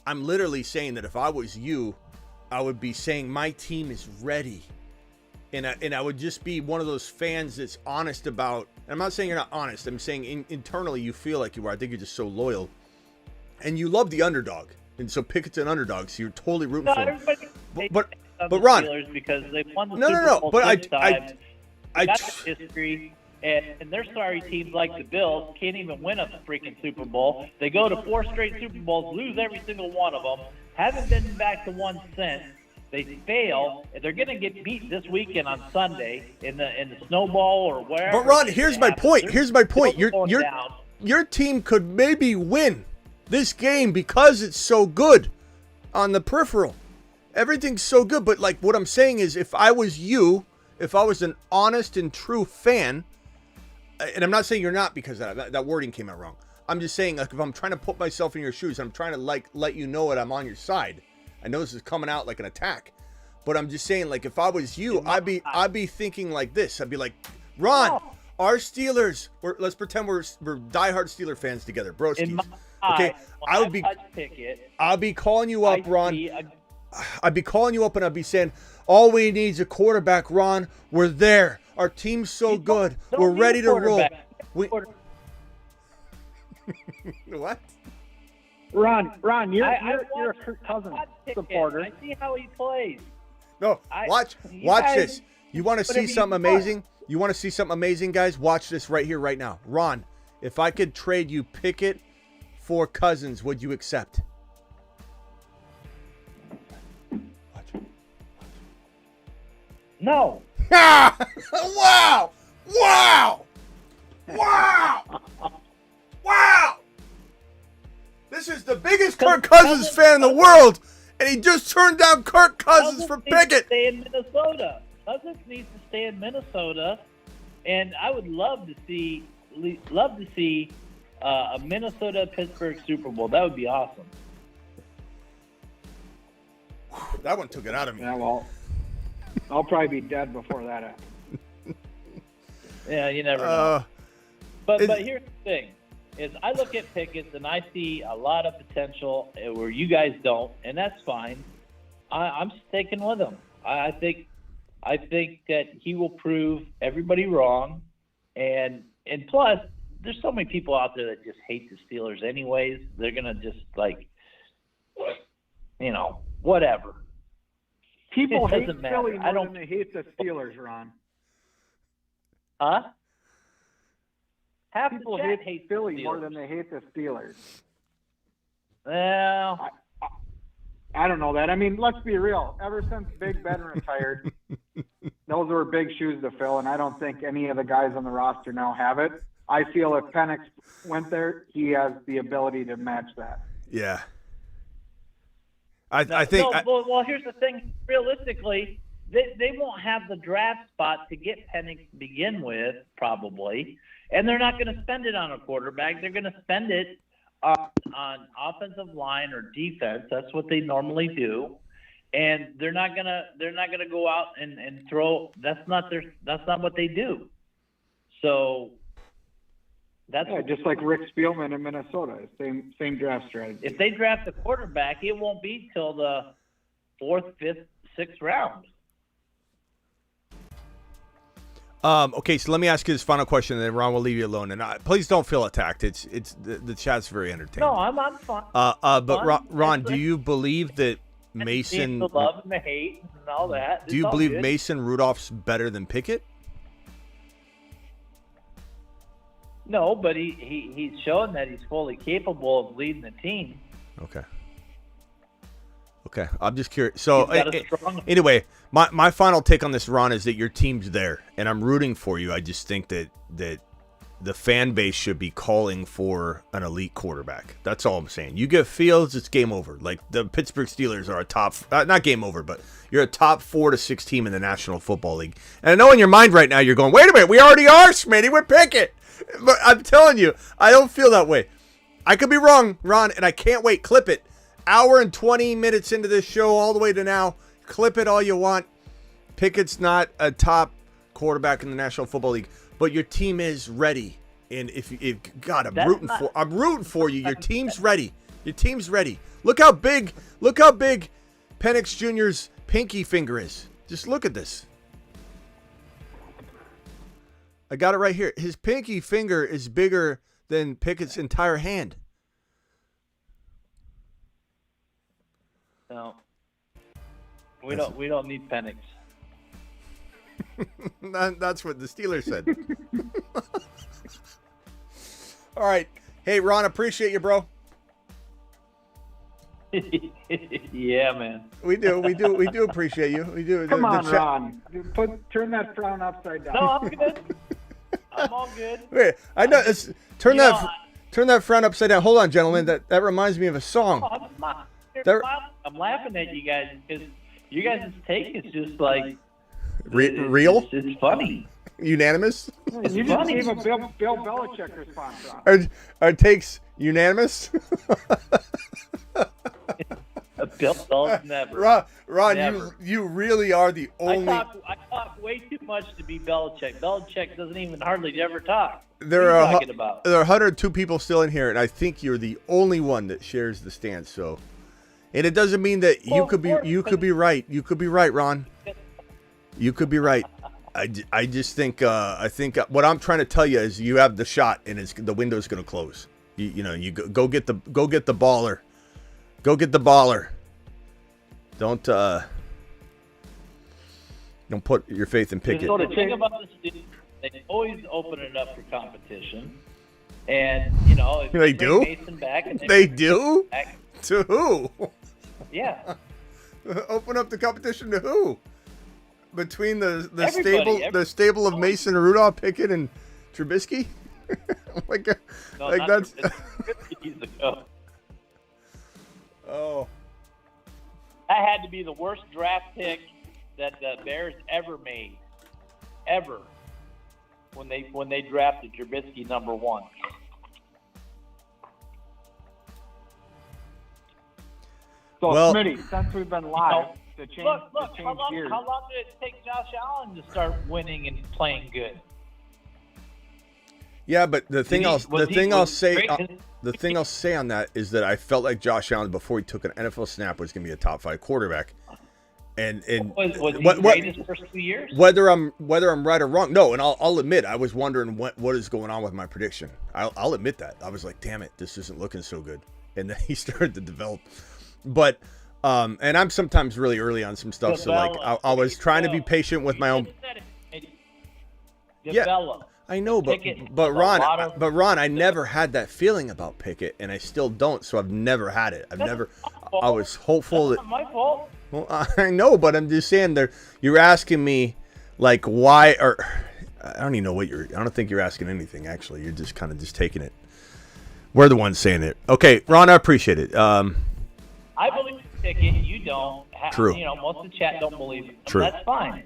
I'm literally saying that if I was you, I would be saying my team is ready. And I would just be one of those fans that's honest about, and I'm not saying you're not honest, I'm saying internally you feel like you are. I think you're just so loyal. And you love the underdog. And so Pickett's an underdog, so you're totally rooting for him. But Ron, Steelers because they won the no, Super no, Bowl but six times. I got the history, and they're sorry teams like the Bills can't even win a freaking Super Bowl. They go to 4 straight Super Bowls, lose every single one of them, haven't been back to one since. They fail. They're going to get beat this weekend on Sunday in the snowball or wherever. But Ron, here's my point. Your Your team could maybe win this game because it's so good on the peripheral. Everything's so good, but like what I'm saying is if I was you, if I was an honest and true fan, and I'm not saying you're not because that wording came out wrong. I'm just saying like if I'm trying to put myself in your shoes, I'm trying to like let you know that I'm on your side. I know this is coming out like an attack, but I'm just saying like if I was you, I'd be thinking like this. I'd be like, Ron, our Steelers. Let's pretend we're diehard Steeler fans together, broskies. Okay, I'll be calling you up, Ron. I'd be calling you up and I'd be saying, all we need is a quarterback, Ron. We're there. Our team's so good. We're ready to roll. What? Ron, you're a Kirk Cousins supporter. I see how he plays. No, watch this. You want to see something amazing? You want to see something amazing, guys? Watch this right here, right now. Ron, if I could trade you Pickett for Cousins, would you accept? Watch. No. Wow! This is the biggest Kirk Cousins fan in the world, and he just turned down Kirk Cousins for Pickett. Stay in Minnesota. Cousins needs to stay in Minnesota, and I would love to see a Minnesota-Pittsburgh Super Bowl. That would be awesome. That one took it out of me. Yeah, well, I'll probably be dead before that happens. Yeah, you never know. But here's the thing: is I look at Pickett and I see a lot of potential where you guys don't, and that's fine. I'm sticking with him. I think that he will prove everybody wrong, and plus, there's so many people out there that just hate the Steelers anyways. They're gonna just whatever. People hate doesn't matter. Philly more than they hate the Steelers, Ron. Huh? Half People the chat hates Philly the more Steelers. than they hate the Steelers. Well, I don't know that. I mean, let's be real. Ever since Big Ben retired, those were big shoes to fill, and I don't think any of the guys on the roster now have it. I feel if Penix went there, he has the ability to match that. Yeah. I think. Well, here's the thing. Realistically, they won't have the draft spot to get Penix to begin with, probably, and they're not going to spend it on a quarterback. They're going to spend it on offensive line or defense. That's what they normally do, and they're not gonna go out and throw. That's not what they do. So that's just like Rick Spielman in Minnesota. Same draft strategy. If they draft a quarterback, it won't be till the 4th, 5th, 6th round. Okay, so let me ask you this final question, and then Ron will leave you alone. And please don't feel attacked. It's the chat's very entertaining. No, I'm fine. But Ron, do you believe that Mason? The love and the hate and all that. Do you believe Mason Rudolph's better than Pickett? No, but he's shown that he's fully capable of leading the team. Okay, I'm just curious. So strong... anyway, my final take on this, Ron, is that your team's there, and I'm rooting for you. I just think that the fan base should be calling for an elite quarterback. That's all I'm saying. You get Fields, it's game over. Like the Pittsburgh Steelers are a top, not game over, but you're a top 4 to 6 team in the National Football League. And I know in your mind right now you're going, wait a minute, we already are, Smitty, we're Pickett. But I'm telling you, I don't feel that way. I could be wrong, Ron, and I can't wait. Clip it. Hour and 20 minutes into this show all the way to now. Clip it all you want. Pickett's not a top quarterback in the National Football League, but your team is ready. And if God, I'm rooting for you. Your team's ready. Your team's ready. Look how big Penix Jr.'s pinky finger is. Just look at this. I got it right here. His pinky finger is bigger than Pickett's entire hand. No, we don't need Penix. That's what the Steelers said. All right, hey Ron, appreciate you, bro. Yeah, man. We do appreciate you. We do. Come on, Ron. Turn that frown upside down. No, I'm good. I'm all good. Wait, I know. Turn that frown upside down. Hold on, gentlemen. That reminds me of a song. I'm laughing at you guys because you guys' take is just like real. It's funny. Unanimous. You just gave a Bill Belichick response. Our takes unanimous. Bill Belichick never. Ron, never. you really are the only. I talk way too much to be Belichick. Belichick doesn't even hardly ever talk. There are 102 people still in here, and I think you're the only one that shares the stance. So. And it doesn't mean that you could be right. You could be right, Ron. You could be right. I just think what I'm trying to tell you is you have the shot and the window's going to close. You go get the baller. Go get the baller. Don't put your faith in Pickett. So the thing about the Steelers, they always open it up for competition, and if they do. Mason back and they do. Back, to who? Yeah. Open up the competition to who? Between the stable of Mason, Rudolph, Pickett, and Trubisky? That's. Oh. That had to be the worst draft pick that the Bears ever made, ever. When they drafted Trubisky number 1. So, Smitty, since we've been live, to change gears. How long did it take Josh Allen to start winning and playing good? Yeah, but the thing I'll say on that is that I felt like Josh Allen before he took an NFL snap was going to be a top 5 quarterback. And was he great his first 2 years? Whether I'm right or wrong, no. And I'll admit I was wondering what is going on with my prediction. I'll admit that I was like, damn it, this isn't looking so good. And then he started to develop. But and I'm sometimes really early on some stuff, so like I was trying to be patient with my own. Develop. Yeah, I know, but Ron, I never had that feeling about Pickett, and I still don't. So I've never had it. I was hopeful That's not my fault. Well, I know, but I'm just saying you're asking me like why, or I don't even know what I don't think you're asking anything actually. You're just kind of just taking it. We're the ones saying it. Okay, Ron, I appreciate it. I believe Pickett. You don't. True. Most of the chat don't believe it. True. That's fine.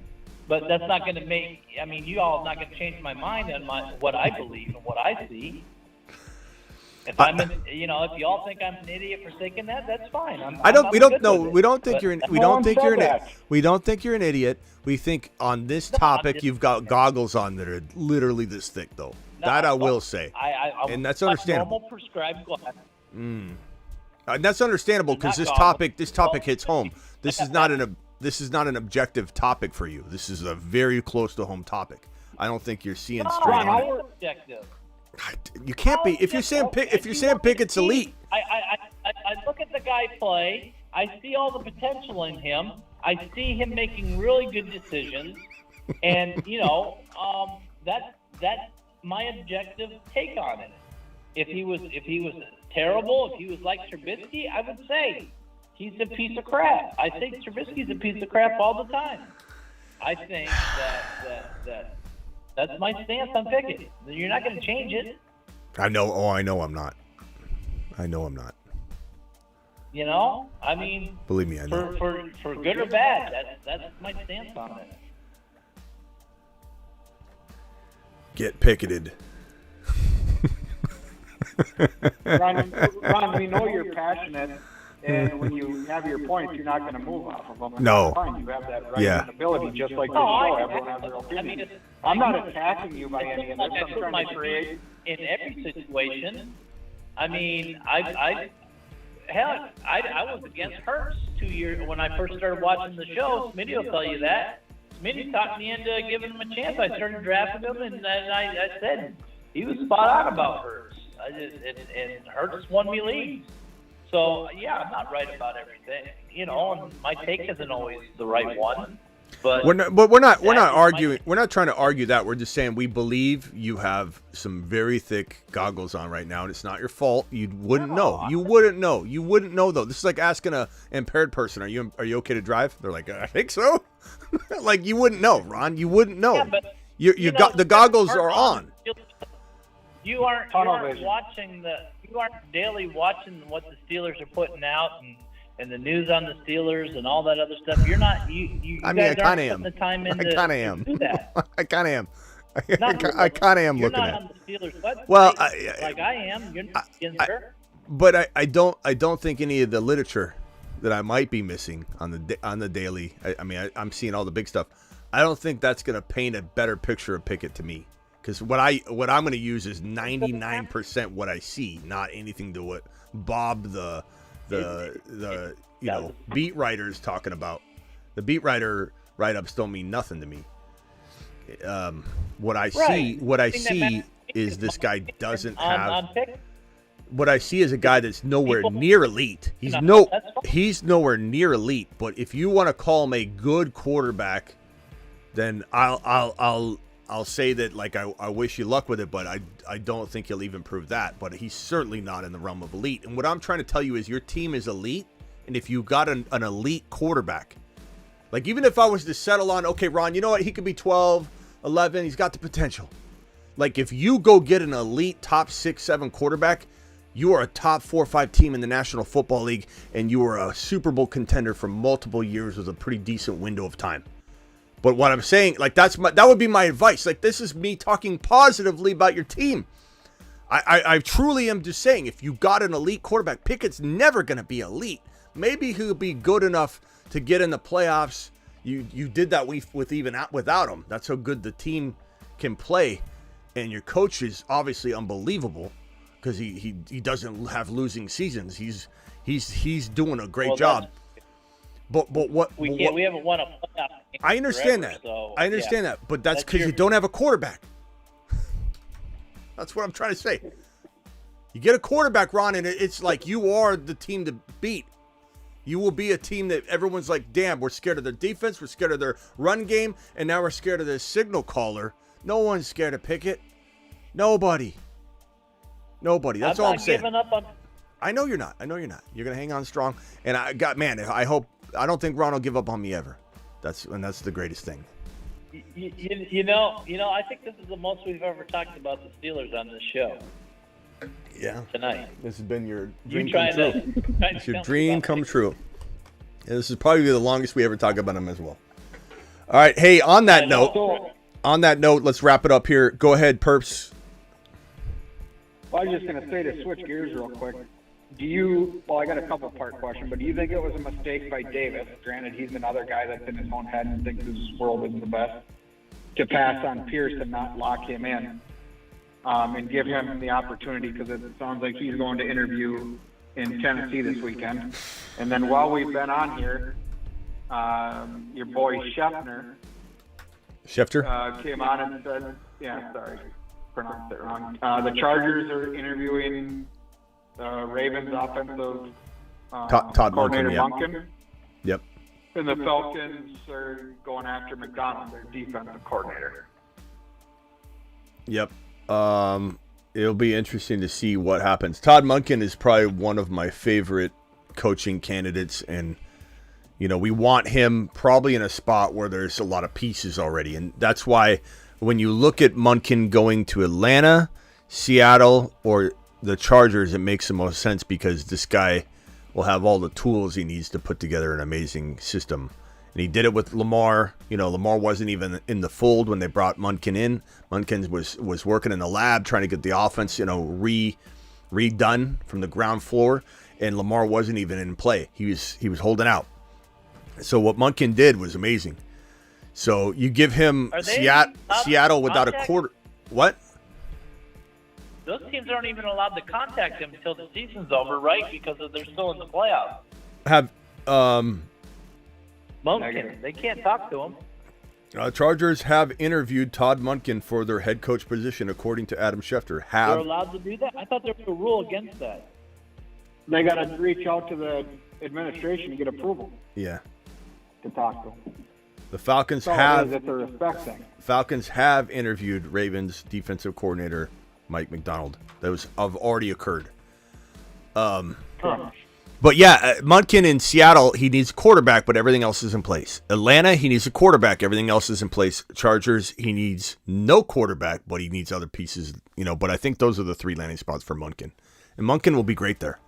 But that's not going to make. I mean, you all are not going to change my mind on what I believe and what I see. If if you all think I'm an idiot for thinking that, that's fine. We don't think you're an idiot. We think on this topic you've got goggles on that are literally this thick, though. That I will say, and that's understandable. Normal prescribed glass. And that's understandable because this topic hits home. This is not an objective topic for you. This is a very close to home topic. I don't think you're seeing straight on it. Objective. You can't be if you're saying Pickett's elite. I look at the guy play. I see all the potential in him. I see him making really good decisions, and that's my objective take on it. If he was terrible, if he was like Trubisky, I would say he's a piece of crap. I think Trubisky's a piece of crap all the time. I think that that's my stance on Pickett. You're not going to change it. I know. Oh, I know I'm not. I mean, believe me, I know. For good or bad, that's my stance on it. Get picketed. Ron, we know you're passionate, and when you have your points, you're not going to move off of them. No. Fine, you have that right and ability, just like this show. Everyone has their opinion. I'm not attacking you by any of this. I'm trying to create. In every situation, I mean, I was against Hurts 2 years when I first started watching the show. Smitty will tell you that. Smitty talked me into giving him a chance. I started drafting him, and I said he was spot on about Hurts. And Hurts won me leagues. So yeah, I'm not right about everything, and my take isn't always the right one. But we're not arguing. We're not trying to argue that. We're just saying we believe you have some very thick goggles on right now, and it's not your fault. You wouldn't know. You wouldn't know though. This is like asking a impaired person, "Are you okay to drive?" They're like, "I think so." Like you wouldn't know, Ron. You wouldn't know. Yeah, but, you got the goggles are on. You aren't watching you aren't daily watching what the Steelers are putting out and the news on the Steelers and all that other stuff. You're not. I mean, guys I kind of am. The time in I kind of am. Do that. I kind of am. I kind of am looking at. You're not on the Steelers website like I am. You're not but I don't think any of the literature that I might be missing on the daily. I'm seeing all the big stuff. I don't think that's going to paint a better picture of Pickett to me. Because what I'm going to use is 99% what I see, not anything to what Bob the beat writer is talking about. The beat writer write-ups don't mean nothing to me. What I see is this guy doesn't have. What I see is a guy that's nowhere near elite. He's nowhere near elite. But if you want to call him a good quarterback, then I'll say that, like, I wish you luck with it, but I don't think he'll even prove that. But he's certainly not in the realm of elite. And what I'm trying to tell you is your team is elite, and if you got an elite quarterback, like, even if I was to settle on, okay, Ron, you know what? He could be 12, 11. He's got the potential. Like, if you go get an elite top 6, 7 quarterback, you are a top 4 or 5 team in the National Football League, and you are a Super Bowl contender for multiple years with a pretty decent window of time. But what I'm saying, like, that would be my advice. Like, this is me talking positively about your team. I truly am just saying, if you got an elite quarterback, Pickett's never going to be elite. Maybe he'll be good enough to get in the playoffs. You did that without him. That's how good the team can play. and your coach is obviously unbelievable because he doesn't have losing seasons. He's doing a great job. But what we haven't won a playoff game I understand forever, that. so, I understand that, but that's because your- you don't have a quarterback. That's what I'm trying to say. You get a quarterback, Ron, and it's like you are the team to beat. You will be a team that everyone's like, damn, we're scared of their defense, we're scared of their run game, and now we're scared of their signal caller. No one's scared of Pickett. Nobody. That's all I'm saying. Giving up on. I know you're not. You're going to hang on strong. And I don't think Ron will give up on me ever. That's the greatest thing. You know, I think this is the most we've ever talked about the Steelers on this show. Yeah. Tonight. This has been your You dream trying come to- true. trying to It's your tell me dream about come it. true. Yeah, this is probably the longest we ever talk about him as well. All right. Hey, on that note, let's wrap it up here. Go ahead, Perps. Well, I was just going to say, to switch gears real quick, I got a couple part question, but do you think it was a mistake by Davis, granted he's another guy that's in his own head and thinks his world is the best, to pass on Pierce and not lock him in and give him the opportunity, because it sounds like he's going to interview in Tennessee this weekend. And then while we've been on here, your boy Schefter came on and said, pronounced it wrong. The Chargers are interviewing Ravens offensive Todd coordinator Monken, Monken. Yep. And the Falcons are going after McDonald, their defensive coordinator. Yep. It'll be interesting to see what happens. Todd Monken is probably one of my favorite coaching candidates, and we want him probably in a spot where there's a lot of pieces already, and that's why when you look at Monken going to Atlanta, Seattle, or the Chargers, it makes the most sense because this guy will have all the tools he needs to put together an amazing system. And he did it with Lamar. Lamar wasn't even in the fold when they brought Monken in. Monken was working in the lab trying to get the offense, redone from the ground floor, and Lamar wasn't even in play. He was holding out. So what Monken did was amazing. So you give him Seattle without a quarter. What? Those teams aren't even allowed to contact him until the season's over, right? Because they're still in the playoffs. Monken, they can't talk to him. Chargers have interviewed Todd Monken for their head coach position, according to Adam Schefter. They're allowed to do that? I thought there was a rule against that. They got to reach out to the administration to get approval. Yeah. To talk to them. The Falcons it's a respect thing. Falcons have interviewed Ravens defensive coordinator Mike McDonald. Those have already occurred. But yeah, Monken in Seattle, he needs a quarterback, but everything else is in place. Atlanta, he needs a quarterback, everything else is in place. Chargers, he needs no quarterback, but he needs other pieces, But I think those are the three landing spots for Monken. And Monken will be great there.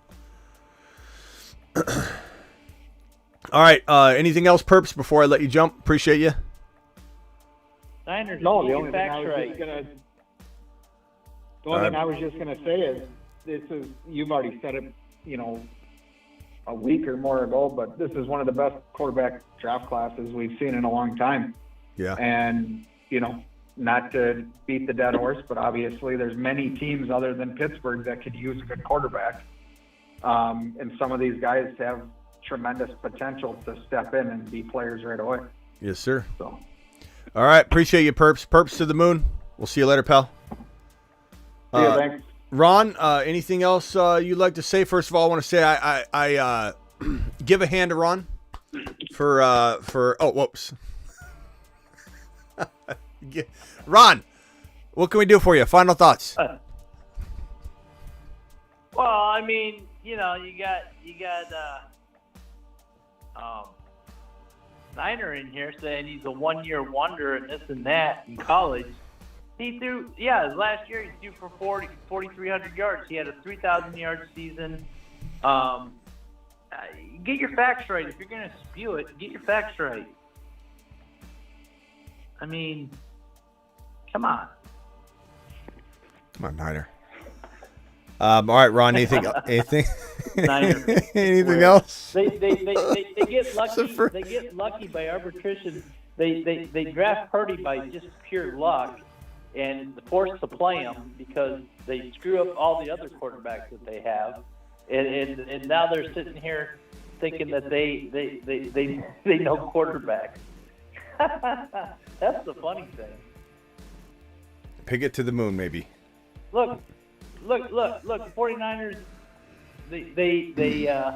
All right, anything else, Perps, before I let you jump? Appreciate you. Niners, the only thing I was just gonna say is, you've already said it, a week or more ago, but this is one of the best quarterback draft classes we've seen in a long time. Yeah. And, not to beat the dead horse, but obviously there's many teams other than Pittsburgh that could use a good quarterback. And some of these guys have tremendous potential to step in and be players right away. Yes, sir. So. All right, appreciate you, Perps. Perps to the moon. We'll see you later, pal. Yeah, thanks. Ron, anything else you'd like to say? First of all, I want to say I give a hand to Ron for whoops. Ron, what can we do for you? Final thoughts. Well, I mean, you got Niner in here saying he's a one-year wonder and this and that in college. He threw, his last year he threw for 4,300 yards. He had a 3,000-yard season. Get your facts right. If you're going to spew it, get your facts right. I mean, come on. Come on, Niner. All right, Ron. Anything? Anything else? They get lucky. They get lucky by arbitration. They draft Purdy by just pure luck, and forced to play them because they screw up all the other quarterbacks that they have, and now they're sitting here thinking that they know quarterbacks. That's the funny thing. Pickett to the moon, maybe. Look, the 49ers, they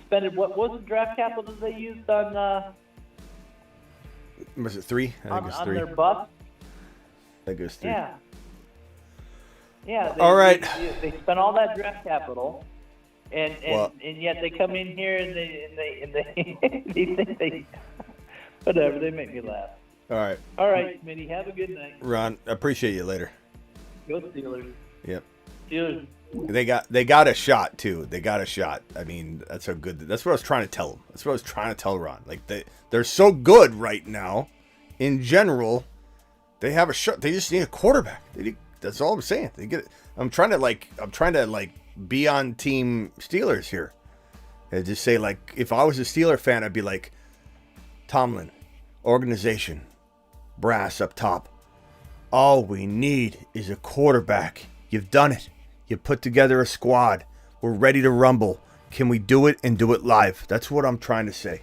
spended, what was the draft capital that they used on, was it 3? I think it's 3. On their bus? I think it's 3. Yeah. Yeah. All right. They spent all that draft capital, and yet they come in here and they think they whatever. They make me laugh. All right. All right, Smitty. Have a good night. Ron, I appreciate you later. Go Steelers. Yep. Steelers. They got a shot too. They got a shot. I mean, that's how good. That's what I was trying to tell them. That's what I was trying to tell Ron. Like they're so good right now. In general, they have a shot. They just need a quarterback. That's all I'm saying. They get it. I'm trying to be on team Steelers here. And just say, like, if I was a Steeler fan, I'd be like, Tomlin, organization, brass up top. All we need is a quarterback. You've done it. You put together a squad. We're ready to rumble. Can we do it and do it live? That's what I'm trying to say.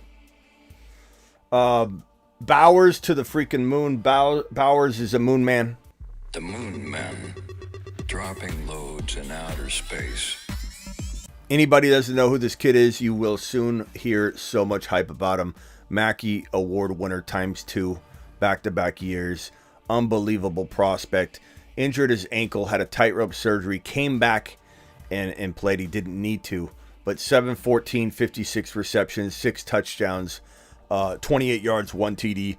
Bowers to the freaking moon. Bowers is a moon man. The moon men, dropping loads in outer space. Anybody doesn't know who this kid is, you will soon hear so much hype about him. Mackey Award winner ×2, back-to-back years. Unbelievable prospect. Injured his ankle, had a tightrope surgery, came back and played. He didn't need to. But 7-14, 56 receptions, 6 touchdowns, 28 yards, 1 TD.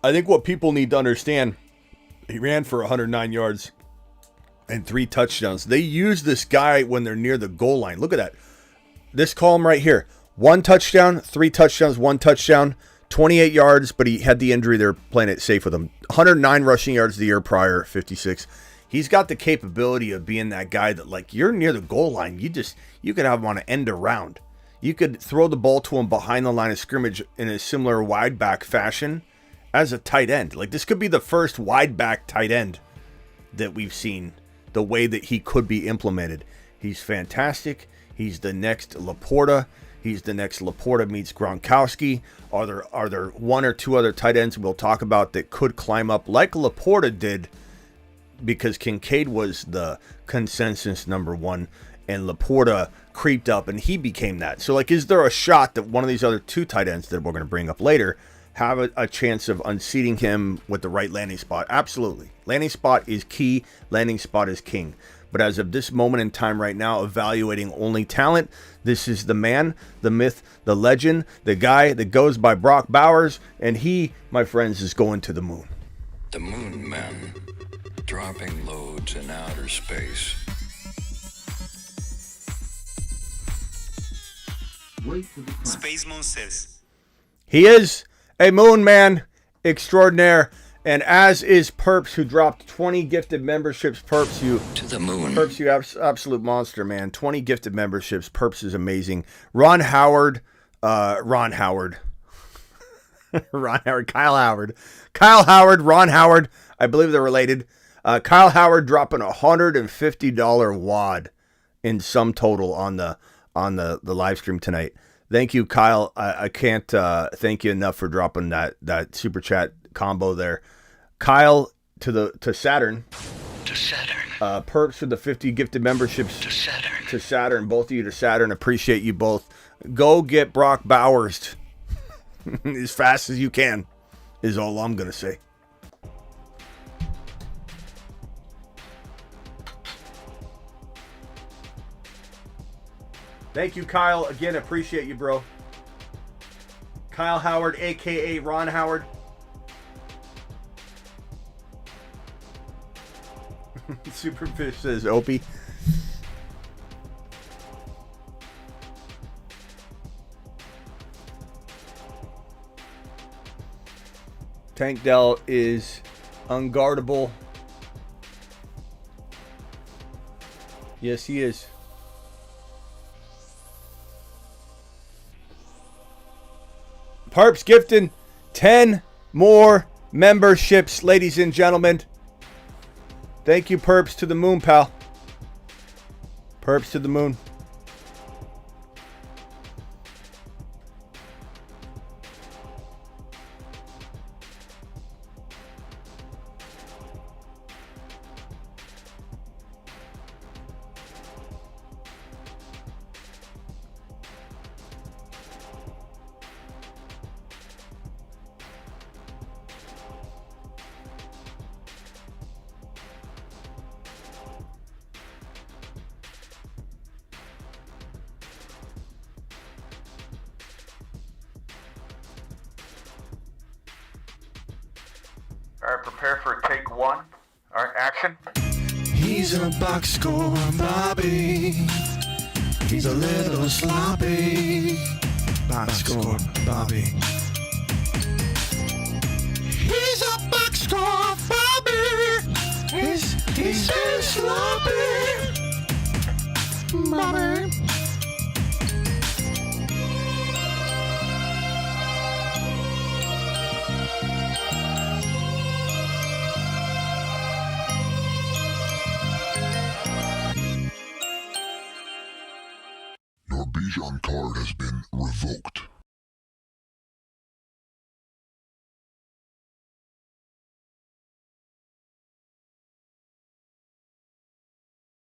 I think what people need to understand, he ran for 109 yards and 3 touchdowns. They use this guy when they're near the goal line. Look at that. This column right here. 1 touchdown, 3 touchdowns, 1 touchdown, 28 yards, but he had the injury. They're playing it safe with him. 109 rushing yards the year prior, 56. He's got the capability of being that guy that, like, you're near the goal line. You could have him on an end around. You could throw the ball to him behind the line of scrimmage in a similar wide back fashion as a tight end. Like, this could be the first wide back tight end that we've seen, the way that he could be implemented. He's fantastic. He's the next LaPorta. He's the next LaPorta meets Gronkowski. Are there 1 or 2 other tight ends we'll talk about that could climb up like LaPorta did, because Kincaid was the consensus number 1 and LaPorta creeped up and he became that. So, like, is there a shot that one of these other 2 tight ends that we're going to bring up later have a chance of unseating him with the right landing spot? Absolutely. Landing spot is key. Landing spot is king. But as of this moment in time right now, evaluating only talent, this is the man, the myth, the legend, the guy that goes by Brock Bowers, and he, my friends, is going to the moon. The moon men, dropping loads in outer space. Spaceman says. He is a moon man extraordinaire, and as is Perps, who dropped 20 gifted memberships. Perps, you to the moon. Perps, you absolute monster, man. 20 gifted memberships. Perps is amazing. Kyle Howard, Ron Howard, Ron Howard. I believe they're related. Kyle Howard dropping $150 wad in sum total on the live stream tonight. Thank you, Kyle. I can't thank you enough for dropping that super chat combo there. Kyle to Saturn. To Saturn. Perps for the 50 gifted memberships. To Saturn. To Saturn. Both of you to Saturn. Appreciate you both. Go get Brock Bowers as fast as you can is all I'm going to say. Thank you, Kyle. Again, appreciate you, bro. Kyle Howard, a.k.a. Ron Howard. Superfish says Opie. Tank Dell is unguardable. Yes, he is. Parps gifting 10 more memberships, ladies and gentlemen. Thank you, Perps to the moon, pal. Perps to the moon. All right, prepare for take one. All right, action. He's a box score, Bobby. He's a little sloppy. Box score, Bobby. He's a box score, Bobby. He's so sloppy. Bobby. Your Bijan card has been revoked.